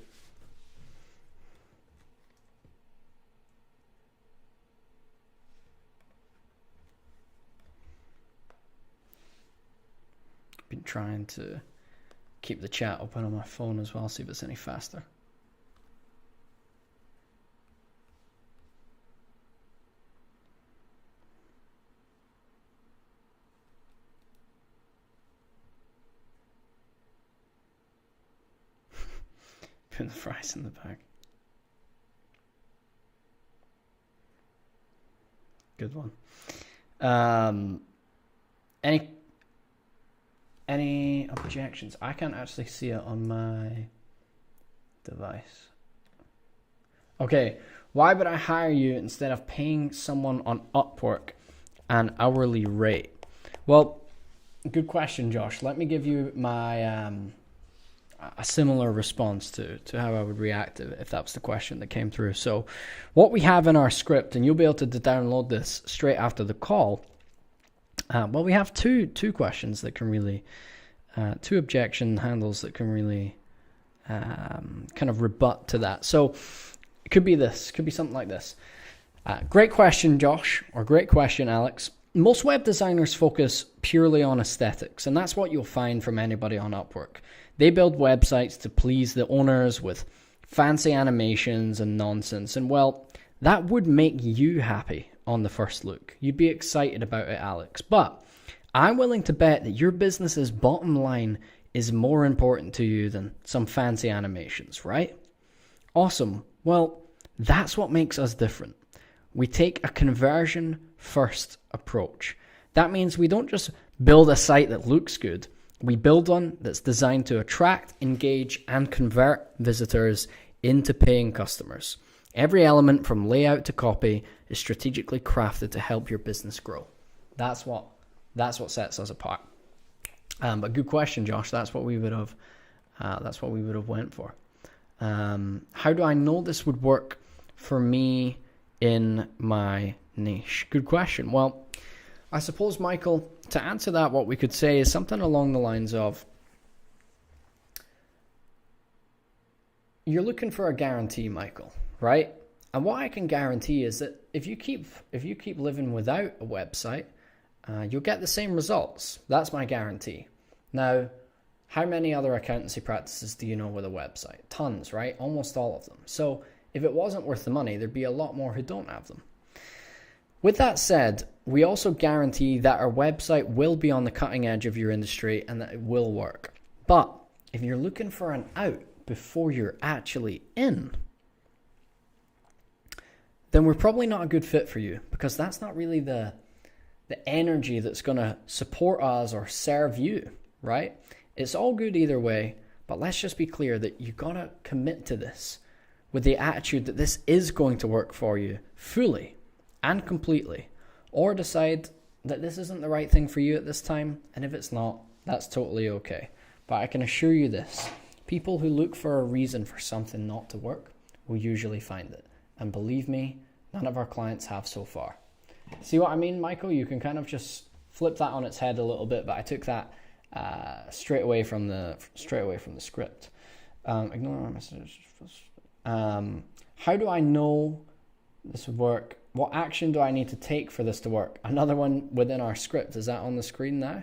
Been trying to keep the chat open on my phone as well, see if it's any faster. Put the fries in the bag. Good one. Any objections? I can't actually see it on my device. Okay, why would I hire you instead of paying someone on Upwork an hourly rate? Well, good question, Josh. Let me give you my a similar response to how I would react if that was the question that came through. So what we have in our script, and you'll be able to download this straight after the call, Well, we have two questions that can really, two objection handles that can really kind of rebut to that. So it could be this, could be something like this. Great question, Josh, or great question, Alex. Most web designers focus purely on aesthetics, and that's what you'll find from anybody on Upwork. They build websites to please the owners with fancy animations and nonsense, and well, that would make you happy on the first look. You'd be excited about it, Alex. But I'm willing to bet that your business's bottom line is more important to you than some fancy animations, right? Awesome. Well, that's what makes us different. We take a conversion first approach. That means we don't just build a site that looks good. We build one that's designed to attract, engage, and convert visitors into paying customers. Every element from layout to copy is strategically crafted to help your business grow. That's what sets us apart. But good question, Josh. That's what we would have. Went for. How do I know this would work for me in my niche? Good question. Well, I suppose, Michael, to answer that, what we could say is something along the lines of, you're looking for a guarantee, Michael, right? And what I can guarantee is that if you keep living without a website, you'll get the same results. That's my guarantee. Now, how many other accountancy practices do you know with a website? Tons, right? Almost all of them. So if it wasn't worth the money, there'd be a lot more who don't have them. With that said, we also guarantee that our website will be on the cutting edge of your industry and that it will work. But if you're looking for an out before you're actually in, then we're probably not a good fit for you, because that's not really the energy that's going to support us or serve you, right? It's all good either way, but let's just be clear that you got to commit to this with the attitude that this is going to work for you fully and completely, or decide that this isn't the right thing for you at this time, and if it's not, that's totally okay. But I can assure you this, people who look for a reason for something not to work will usually find it. And believe me, none of our clients have so far. See what I mean, Michael? You can kind of just flip that on its head a little bit, but I took that straight away from the script. Ignore our messages. How do I know this would work? What action do I need to take for this to work? Another one within our script. Is that on the screen now?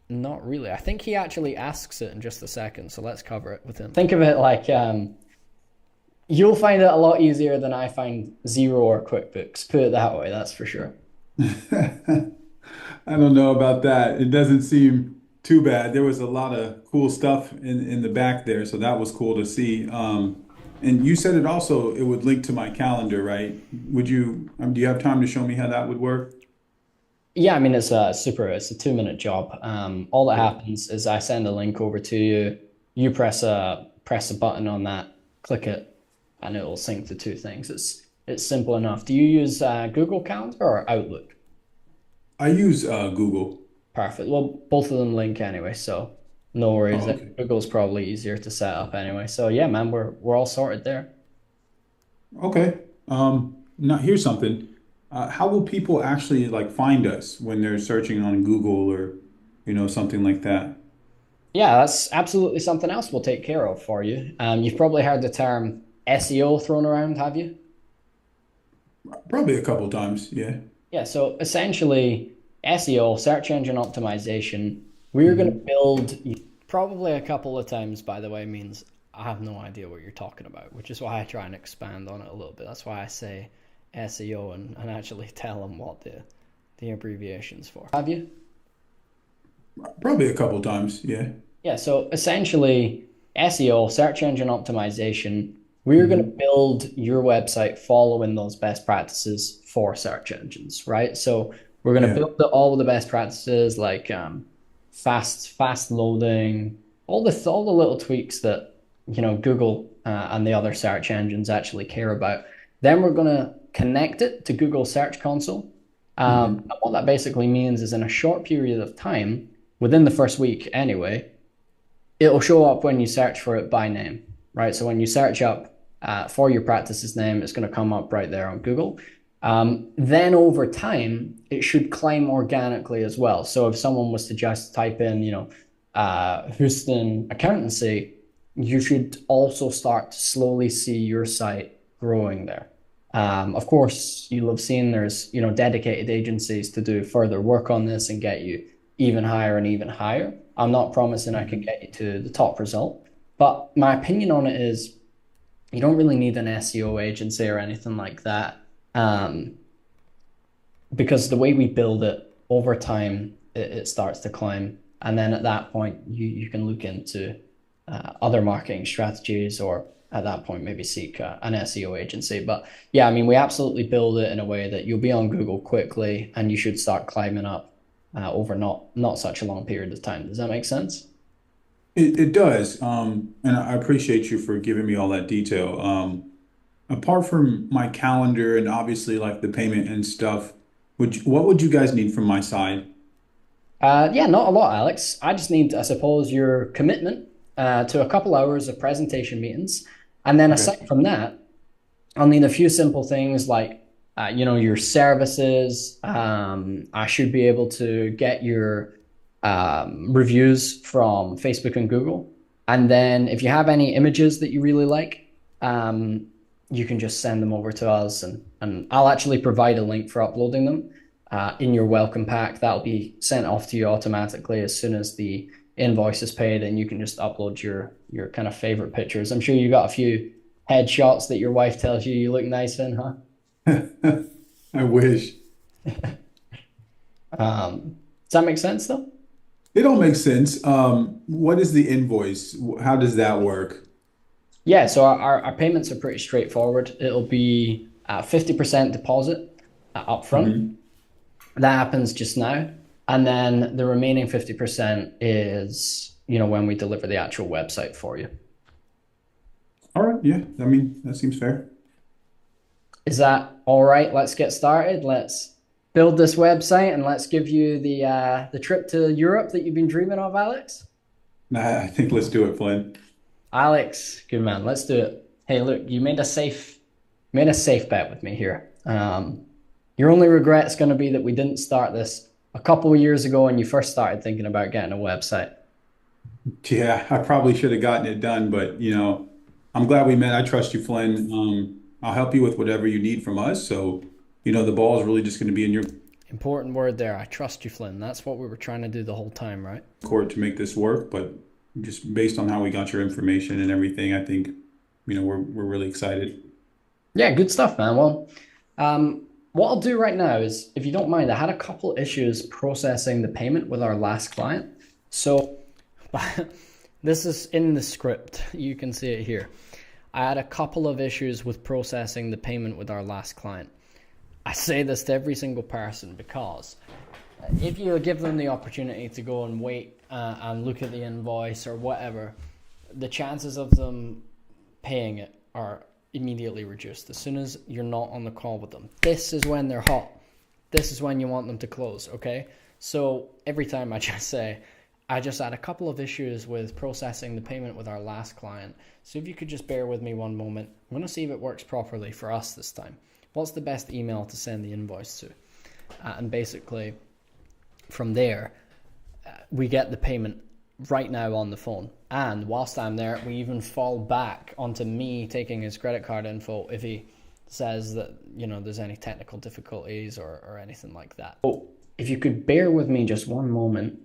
Not really. I think he actually asks it in just a second, so let's cover it with him. Think of it like you'll find it a lot easier than I find Xero or QuickBooks. Put it that way, that's for sure.
I don't know about that. It doesn't seem too bad. There was a lot of cool stuff in the back there, so that was cool to see. And you said it would link to my calendar, right? Do you have time to show me how that would work?
Yeah, I mean, it's a 2-minute job. All that happens is I send a link over to you. You press a button on that, click it, and it will sync the two things. It's simple enough. Do you use Google Calendar or Outlook?
I use Google.
Perfect. Well, both of them link anyway, so no worries.
Oh, okay.
Google's probably easier to set up anyway. So yeah, man, we're all sorted there.
Okay. Now here's something. How will people actually find us when they're searching on Google or something like that?
Yeah, that's absolutely something else we'll take care of for you. You've probably heard the term SEO thrown around, have you?
Probably a couple times, yeah.
Yeah, so essentially SEO, search engine optimization, we're going to build, probably a couple of times, by the way, means I have no idea what you're talking about, which is why I try and expand on it a little bit. That's why I say SEO and actually tell them what the abbreviation's for. Have you?
Probably a couple times, yeah.
Yeah, so essentially SEO, search engine optimization, we're going to build your website following those best practices for search engines, right? So we're going to build all of the best practices like fast loading, all the little tweaks that Google and the other search engines actually care about. Then we're going to connect it to Google Search Console. And what that basically means is in a short period of time, within the first week anyway, it'll show up when you search for it by name, right? So when you search up for your practice's name, it's going to come up right there on Google. Then over time, it should climb organically as well. So if someone was to just type in, Houston accountancy, you should also start to slowly see your site growing there. Of course, you'll have seen there's, dedicated agencies to do further work on this and get you even higher and even higher. I'm not promising I can get you to the top result, but my opinion on it is you don't really need an SEO agency or anything like that. Because the way we build it over time, it starts to climb. And then at that point, you can look into other marketing strategies, or at that point, maybe seek an SEO agency. But yeah, I mean, we absolutely build it in a way that you'll be on Google quickly and you should start climbing up over not such a long period of time. Does that make sense?
It does. And I appreciate you for giving me all that detail. Apart from my calendar and obviously like the payment and stuff, what would you guys need from my side?
Yeah, not a lot, Alex. I just need, I suppose, your commitment to a couple hours of presentation meetings. And then
Okay.
aside from that, I'll need a few simple things like, your services. I should be able to get your reviews from Facebook and Google. And then if you have any images that you really like, you can just send them over to us, and I'll actually provide a link for uploading them in your welcome pack. That'll be sent off to you automatically as soon as the invoice is paid, and you can just upload your kind of favorite pictures. I'm sure you got a few headshots that your wife tells you look nice in, huh?
I wish.
Does that make sense though?
It all makes sense. What is the invoice? How does that work?
Yeah, so our payments are pretty straightforward. It'll be 50% deposit upfront.
Hmm.
That happens just now. And then the remaining 50% is, when we deliver the actual website for you.
All right. Yeah. I mean, that seems fair.
Is that all right? Let's get started. Let's build this website and let's give you the trip to Europe that you've been dreaming of, Alex.
Nah, I think let's do it, Flynn.
Alex, good man. Let's do it. Hey, look, you made a safe bet with me here. Your only regret is going to be that we didn't start this a couple of years ago when you first started thinking about getting a website.
Yeah, I probably should have gotten it done, but I'm glad we met. I trust you, Flynn. I'll help you with whatever you need from us. So, the ball is really just going to be in your
Important word there. I trust you, Flynn. That's what we were trying to do the whole time, right?
court to make this work. But just based on how we got your information and everything, I think, we're really excited.
Yeah, good stuff, man. Well, what I'll do right now is, if you don't mind, I had a couple issues processing the payment with our last client. So this is in the script. You can see it here. I had a couple of issues with processing the payment with our last client. I say this to every single person because if you give them the opportunity to go and wait and look at the invoice or whatever, the chances of them paying it are immediately reduced. As soon as you're not on the call with them, this is when they're hot. This is when you want them to close, okay? So every time I just say, I just had a couple of issues with processing the payment with our last client. So if you could just bear with me one moment, I'm going to see if it works properly for us this time. What's the best email to send the invoice to? And basically, from there, we get the payment right now on the phone. And whilst I'm there, we even fall back onto me taking his credit card info if he says that, there's any technical difficulties or anything like that. Oh, if you could bear with me just one moment,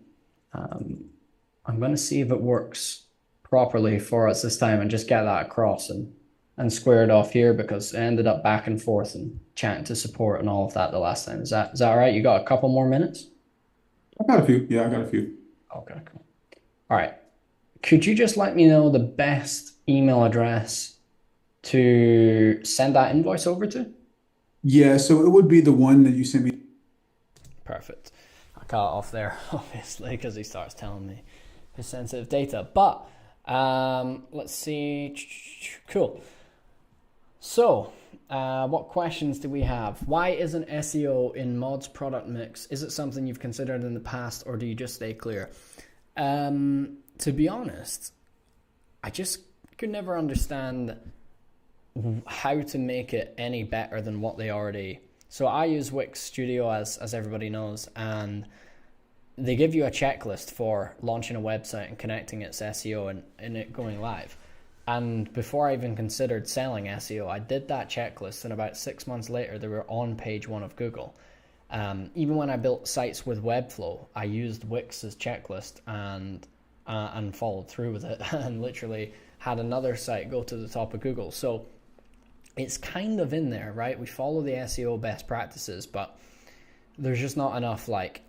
I'm going to see if it works properly for us this time and just get that across and square it off here, because I ended up back and forth and chatting to support and all of that the last time. Is that all right? You got a couple more minutes?
I got a few. Yeah, I got a few.
Okay, cool. All right. Could you just let me know the best email address to send that invoice over to?
Yeah, so it would be the one that you sent me.
Perfect. I cut it off there, obviously, because he starts telling me his sensitive data. But let's see. Cool. So, what questions do we have? Why isn't SEO in Mod's product mix? Is it something you've considered in the past, or do you just stay clear? To be honest, I just could never understand how to make it any better than what they already So I use Wix Studio, as everybody knows, and they give you a checklist for launching a website and connecting its SEO and it going live. And before I even considered selling SEO, I did that checklist, and about 6 months later, they were on page 1 of Google. Even when I built sites with Webflow, I used Wix's checklist and followed through with it, and literally had another site go to the top of Google. So it's kind of in there, right? We follow the SEO best practices, but there's just not enough, like,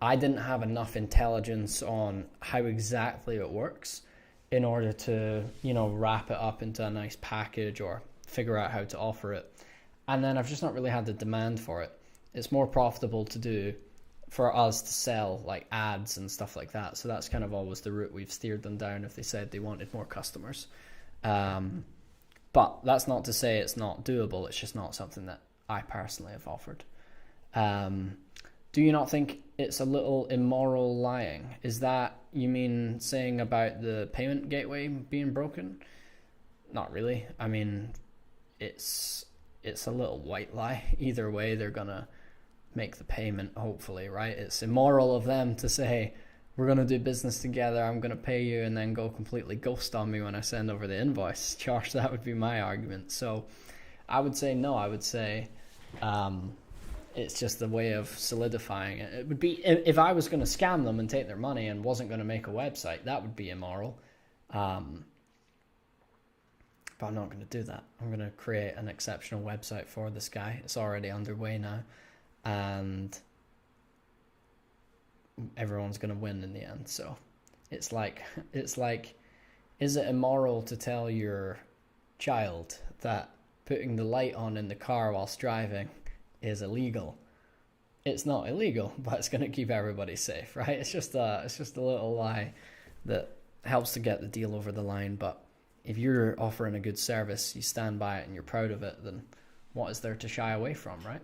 I didn't have enough intelligence on how exactly it works in order to, wrap it up into a nice package or figure out how to offer it. And then I've just not really had the demand for it. It's more profitable to do for us to sell like ads and stuff like that. So that's kind of always the route we've steered them down if they said they wanted more customers. But that's not to say it's not doable. It's just not something that I personally have offered. Do you not think it's a little immoral lying? Is that, you mean saying about the payment gateway being broken? Not really. I mean, it's a little white lie. Either way, they're going to make the payment, hopefully, right? It's immoral of them to say, we're going to do business together, I'm going to pay you, and then go completely ghost on me when I send over the invoice. Josh, that would be my argument. So I would say no. I would say it's just a way of solidifying it. It would be, if I was going to scam them and take their money and wasn't going to make a website, that would be immoral. But I'm not going to do that. I'm going to create an exceptional website for this guy. It's already underway now, and everyone's going to win in the end. So it's like, is it immoral to tell your child that putting the light on in the car whilst driving is illegal? It's not illegal, but it's going to keep everybody safe, right? It's just a little lie that helps to get the deal over the line. But if you're offering a good service, you stand by it and you're proud of it, then what is there to shy away from, right?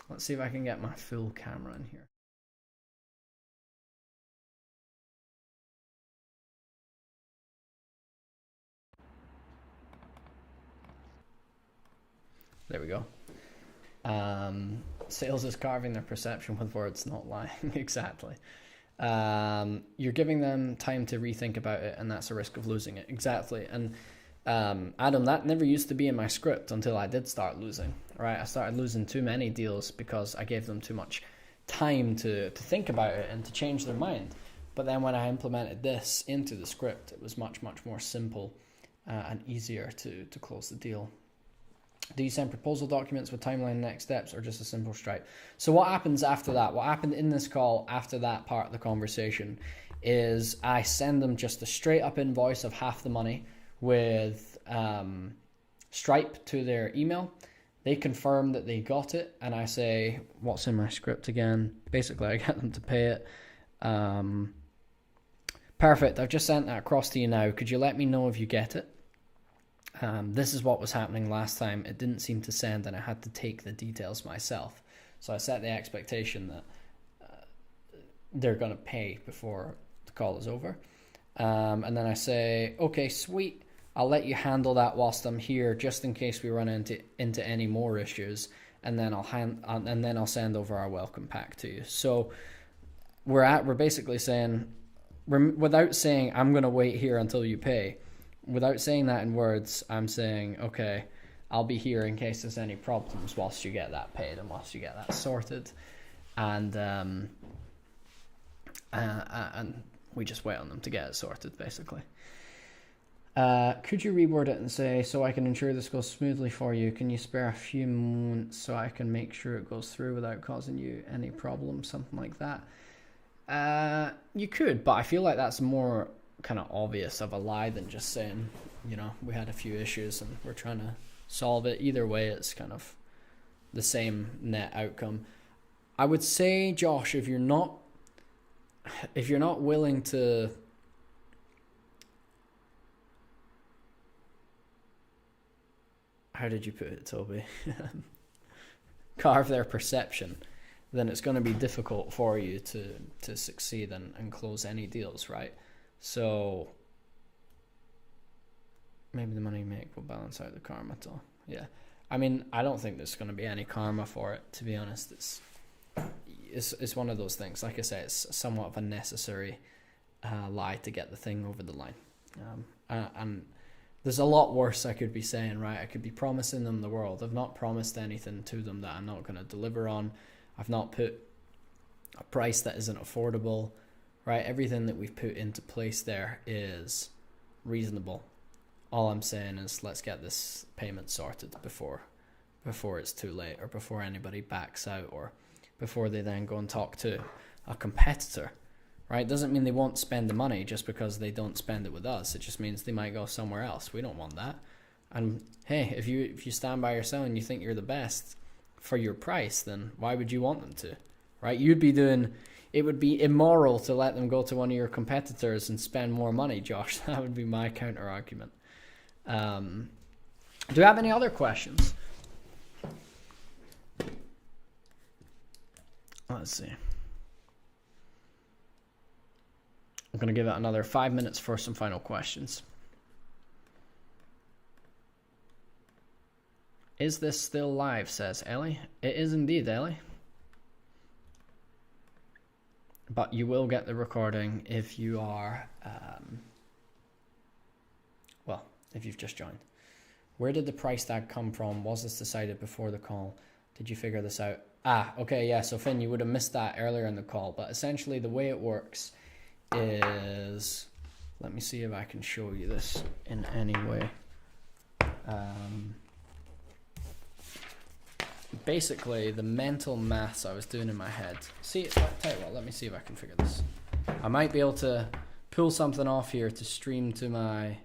Let's see if I can get my full camera in here. There we go. Sales is carving their perception with words, not lying. Exactly. You're giving them time to rethink about it, and that's a risk of losing it. Exactly. And Adam, that never used to be in my script until I did start losing. Right? I started losing too many deals because I gave them too much time to think about it and to change their mind. But then when I implemented this into the script, it was much, much more simple and easier to close the deal. Do you send proposal documents with timeline next steps, or just a simple Stripe? So what happens after that? What happened in this call after that part of the conversation is I send them just a straight up invoice of half the money with Stripe to their email. They confirm that they got it, and I say, what's in my script again? Basically, I get them to pay it. Perfect, I've just sent that across to you now. Could you let me know if you get it? This is what was happening last time. It didn't seem to send, and I had to take the details myself. So I set the expectation that they're going to pay before the call is over. And then I say, okay, sweet. I'll let you handle that whilst I'm here, just in case we run into any more issues. And then I'll send over our welcome pack to you. So we're basically saying, without saying I'm going to wait here until you pay. Without saying that in words, I'm saying, okay, I'll be here in case there's any problems whilst you get that paid and whilst you get that sorted. And we just wait on them to get it sorted, basically. Could you reword it and say, so I can ensure this goes smoothly for you, can you spare a few moments so I can make sure it goes through without causing you any problems, something like that? You could, but I feel like that's more kind of obvious of a lie than just saying, we had a few issues and we're trying to solve it. Either way, it's kind of the same net outcome. I would say, Josh, if you're not willing to how did you put it, Toby? Carve their perception, then it's going to be difficult for you to succeed and close any deals, right? So maybe the money you make will balance out the karma too. Yeah. I mean, I don't think there's going to be any karma for it, to be honest. It's one of those things. Like I say, it's somewhat of a necessary lie to get the thing over the line. And there's a lot worse I could be saying, right? I could be promising them the world. I've not promised anything to them that I'm not going to deliver on. I've not put a price that isn't affordable, right? Everything that we've put into place there is reasonable. All I'm saying is let's get this payment sorted before it's too late, or before anybody backs out, or before they then go and talk to a competitor, right? Doesn't mean they won't spend the money just because they don't spend it with us. It just means they might go somewhere else. We don't want that. And hey, if you stand by yourself and you think you're the best for your price, then why would you want them to, right? It would be immoral to let them go to one of your competitors and spend more money, Josh. That would be my counter argument. Do you have any other questions? Let's see. I'm going to give it another 5 minutes for some final questions. Is this still live, says Ellie. It is indeed, Ellie. But you will get the recording if you are, if you've just joined. Where did the price tag come from? Was this decided before the call? Did you figure this out? Okay, yeah, so Finn, you would have missed that earlier in the call, but essentially the way it works is, let me see if I can show you this in any way. Basically, the mental maths I was doing in my head. See, I'll tell you what, let me see if I can figure this. I might be able to pull something off here to stream to my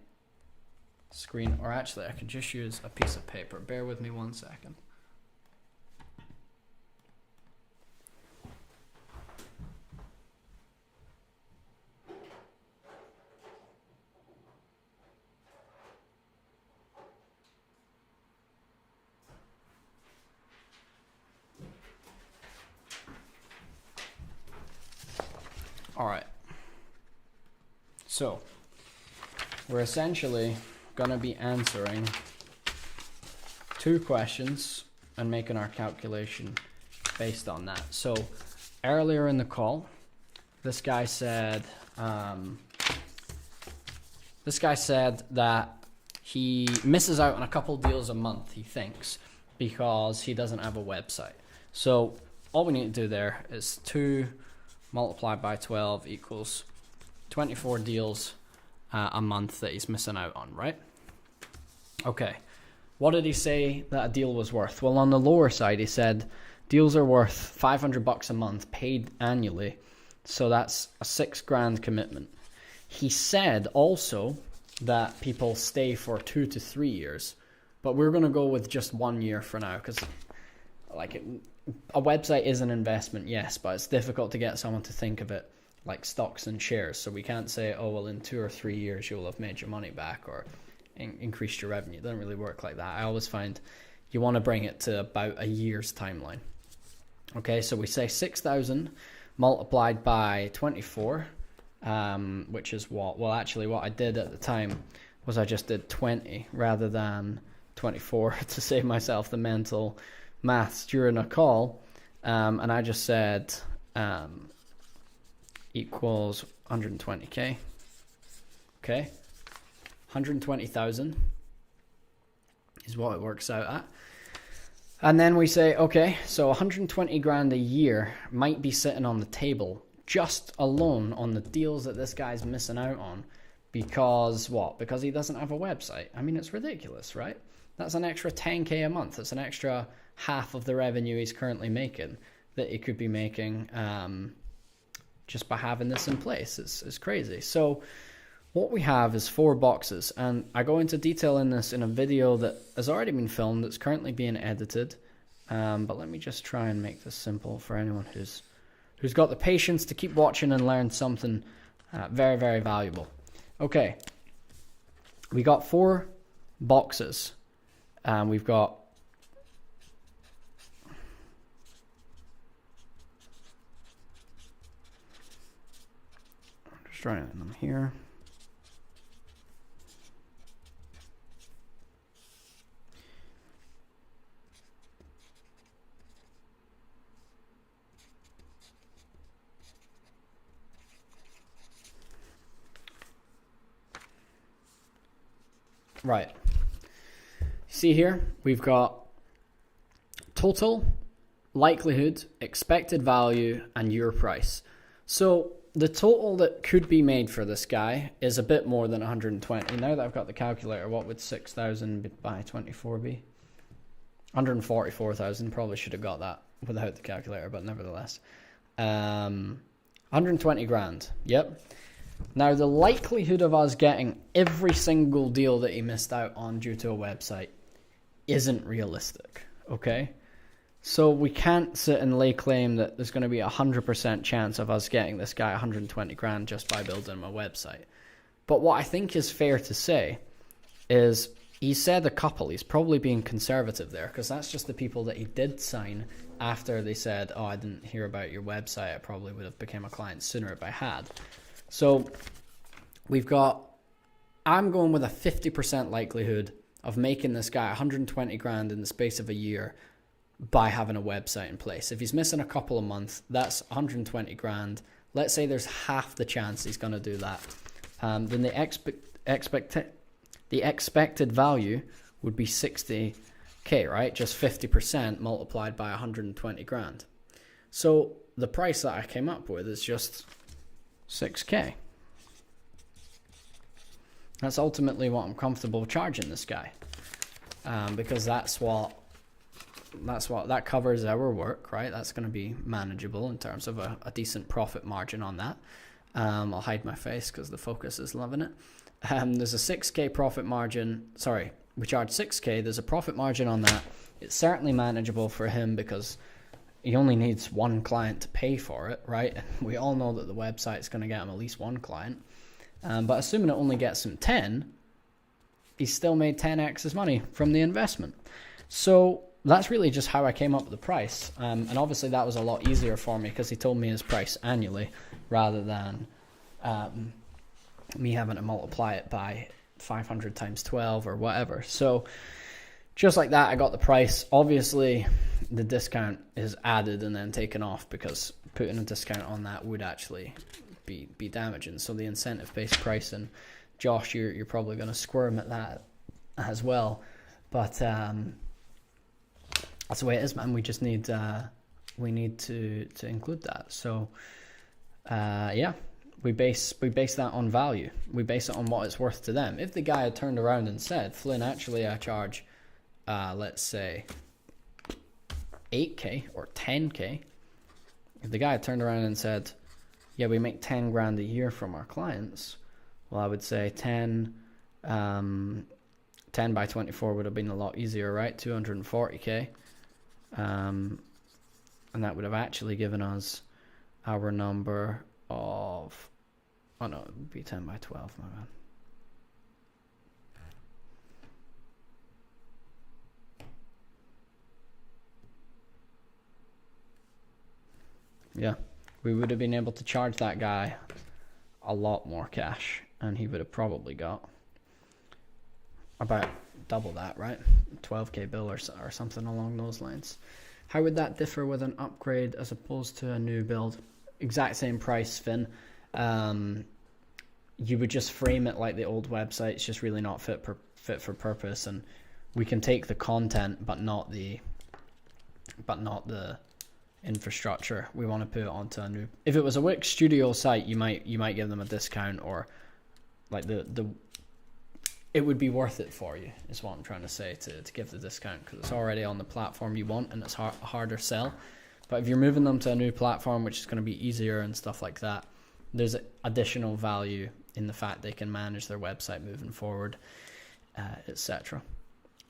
screen, or actually I can just use a piece of paper. Bear with me 1 second. All right. So we're essentially going to be answering 2 questions and making our calculation based on that. So earlier in the call, this guy said that he misses out on a couple deals a month, he thinks, because he doesn't have a website. So all we need to do there is 2 multiplied by 12 equals 24 deals a month that he's missing out on, right? Okay, what did he say that a deal was worth? Well, on the lower side, he said deals are worth $500 a month paid annually. So that's a $6,000 commitment. He said also that people stay for 2 to 3 years, but we're going to go with just 1 year for now, because a website is an investment, yes, but it's difficult to get someone to think of it like stocks and shares. So we can't say, oh, well, in 2 or 3 years, you'll have made your money back or increased your revenue. It doesn't really work like that. I always find you want to bring it to about a year's timeline. Okay, so we say 6,000 multiplied by 24, which is what? Well, actually, what I did at the time was I just did 20 rather than 24 to save myself the mental maths during a call, and I just said equals 120k. Okay, 120,000 is what it works out at. And then we say, okay, so 120 grand a year might be sitting on the table just alone on the deals that this guy's missing out on, because what? Because he doesn't have a website. I mean, it's ridiculous, right? That's an extra 10k a month. That's an extra half of the revenue he's currently making that he could be making just by having this in place. It's crazy. So what we have is 4 boxes, and I go into detail in this in a video that has already been filmed. It's currently being edited, but let me just try and make this simple for anyone who's got the patience to keep watching and learn something very, very valuable. Okay, we got 4 boxes. We've got I'm just writing them here. Right. See here, we've got total, likelihood, expected value, and your price. So the total that could be made for this guy is a bit more than 120. Now that I've got the calculator, what would 6,000 by 24 be? 144,000. Probably should have got that without the calculator, but nevertheless. 120 grand. Yep. Now the likelihood of us getting every single deal that he missed out on due to a website isn't realistic. Okay? So we can't sit and lay claim that there's going to be a 100% chance of us getting this guy 120 grand just by building him a website. But what I think is fair to say is he said a couple. He's probably being conservative there, because that's just the people that he did sign after they said, oh, I didn't hear about your website. I probably would have become a client sooner if I had. So we've got, I'm going with a 50% likelihood of making this guy 120 grand in the space of a year by having a website in place. If he's missing a couple of months, that's 120 grand. Let's say there's half the chance he's going to do that. Then the expected value would be 60K, right? Just 50% multiplied by 120 grand. So the price that I came up with is just 6K. That's ultimately what I'm comfortable charging this guy, because that covers our work, right? That's going to be manageable in terms of a decent profit margin on that. I'll hide my face because the focus is loving it. There's a 6K profit margin. Sorry, we charge 6K. There's a profit margin on that. It's certainly manageable for him because he only needs one client to pay for it, right? We all know that the website's going to get him at least one client. But assuming it only gets him 10, he's still made 10x his money from the investment. So that's really just how I came up with the price. And obviously that was a lot easier for me because he told me his price annually rather than me having to multiply it by 500 times 12 or whatever. So just like that, I got the price. Obviously, the discount is added and then taken off because putting a discount on that would actually be damaging. So the incentive-based pricing, Josh, you're probably going to squirm at that as well. But that's the way it is, man. We just need to include that. So yeah, we base that on value. We base it on what it's worth to them. If the guy had turned around and said, Flynn, actually I charge let's say 8K or 10K, if the guy had turned around and said, yeah, we make 10 grand a year from our clients, well, I would say 10 by 24 would have been a lot easier, right? 240K. And that would have actually given us our number of, oh no, it would be 10 by 12, my bad. Yeah, we would have been able to charge that guy a lot more cash, and he would have probably got about double that, right? 12K bill or something along those lines. How would that differ with an upgrade as opposed to a new build? Exact same price, Finn. You would just frame it like the old website. It's just really not fit for purpose, and we can take the content, but not the infrastructure. We want to put it onto a new. If it was a Wix Studio site, you might give them a discount, or like it would be worth it for you, is what I'm trying to say, to give the discount, because it's already on the platform you want and it's a harder sell. But if you're moving them to a new platform, which is going to be easier and stuff like that, there's additional value in the fact they can manage their website moving forward, etc.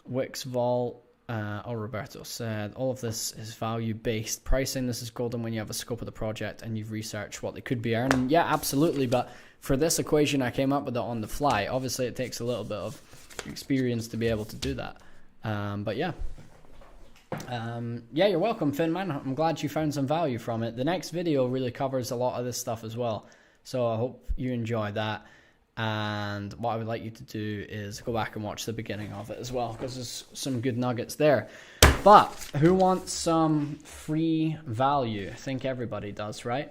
Wix Vault. Roberto said, all of this is value-based pricing. This is golden when you have a scope of the project and you've researched what they could be earning. Yeah, absolutely. But for this equation, I came up with it on the fly. Obviously, it takes a little bit of experience to be able to do that. But yeah. Yeah, you're welcome, Finn, man. I'm glad you found some value from it. The next video really covers a lot of this stuff as well. So I hope you enjoy that. And what I would like you to do is go back and watch the beginning of it as well, because there's some good nuggets there. But who wants some free value? I think everybody does, right?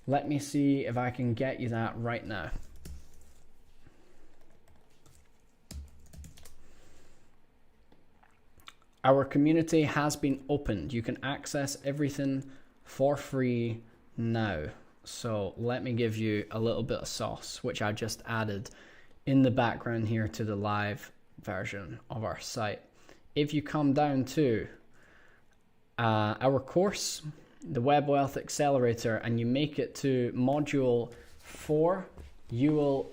Let me see if I can get you that right now. Our community has been opened. You can access everything for free now. So let me give you a little bit of sauce, which I just added in the background here to the live version of our site. If you come down to our course, the Web Wealth Accelerator, and you make it to module 5, you will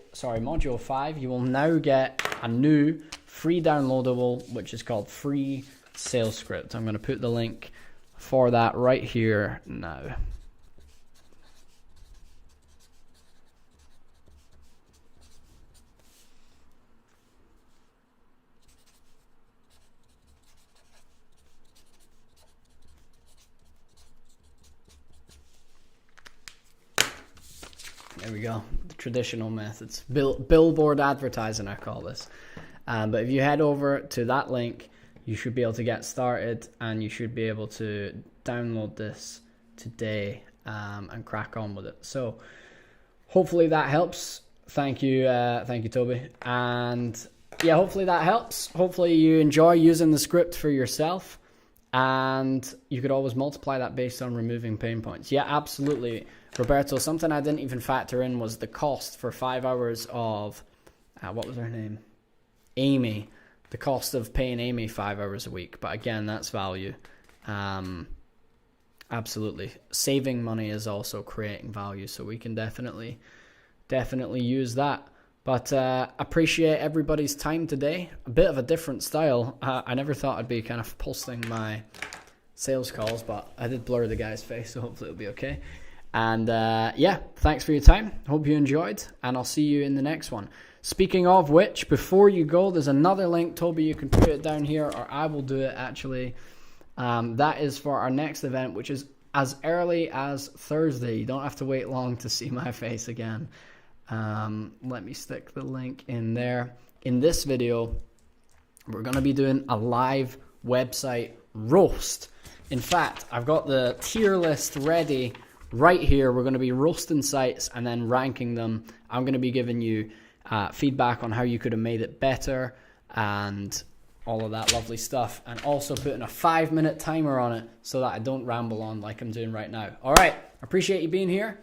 now get a new free downloadable, which is called Free Sales Script. I'm going to put the link for that right here now. There we go. The traditional methods. Billboard advertising, I call this. But if you head over to that link, you should be able to get started, and you should be able to download this today and crack on with it. So hopefully that helps. Thank you, Toby. And yeah, hopefully that helps. Hopefully you enjoy using the script for yourself, and you could always multiply that based on removing pain points. Yeah, absolutely. Roberto, something I didn't even factor in was the cost for 5 hours of, what was her name? Amy. The cost of paying Amy 5 hours a week. But again, that's value. Absolutely. Saving money is also creating value. So we can definitely use that. But appreciate everybody's time today. A bit of a different style. I never thought I'd be kind of posting my sales calls, but I did blur the guy's face, so hopefully it'll be okay. And yeah, thanks for your time. Hope you enjoyed, and I'll see you in the next one. Speaking of which, before you go, there's another link. Toby, you can put it down here, or I will do it actually. That is for our next event, which is as early as Thursday. You don't have to wait long to see my face again. Let me stick the link in there. In this video, we're going to be doing a live website roast. In fact, I've got the tier list ready right here. We're going to be roasting sites and then ranking them. I'm going to be giving you feedback on how you could have made it better and all of that lovely stuff, and also putting a 5-minute timer on it so that I don't ramble on like I'm doing right now. All right, appreciate you being here.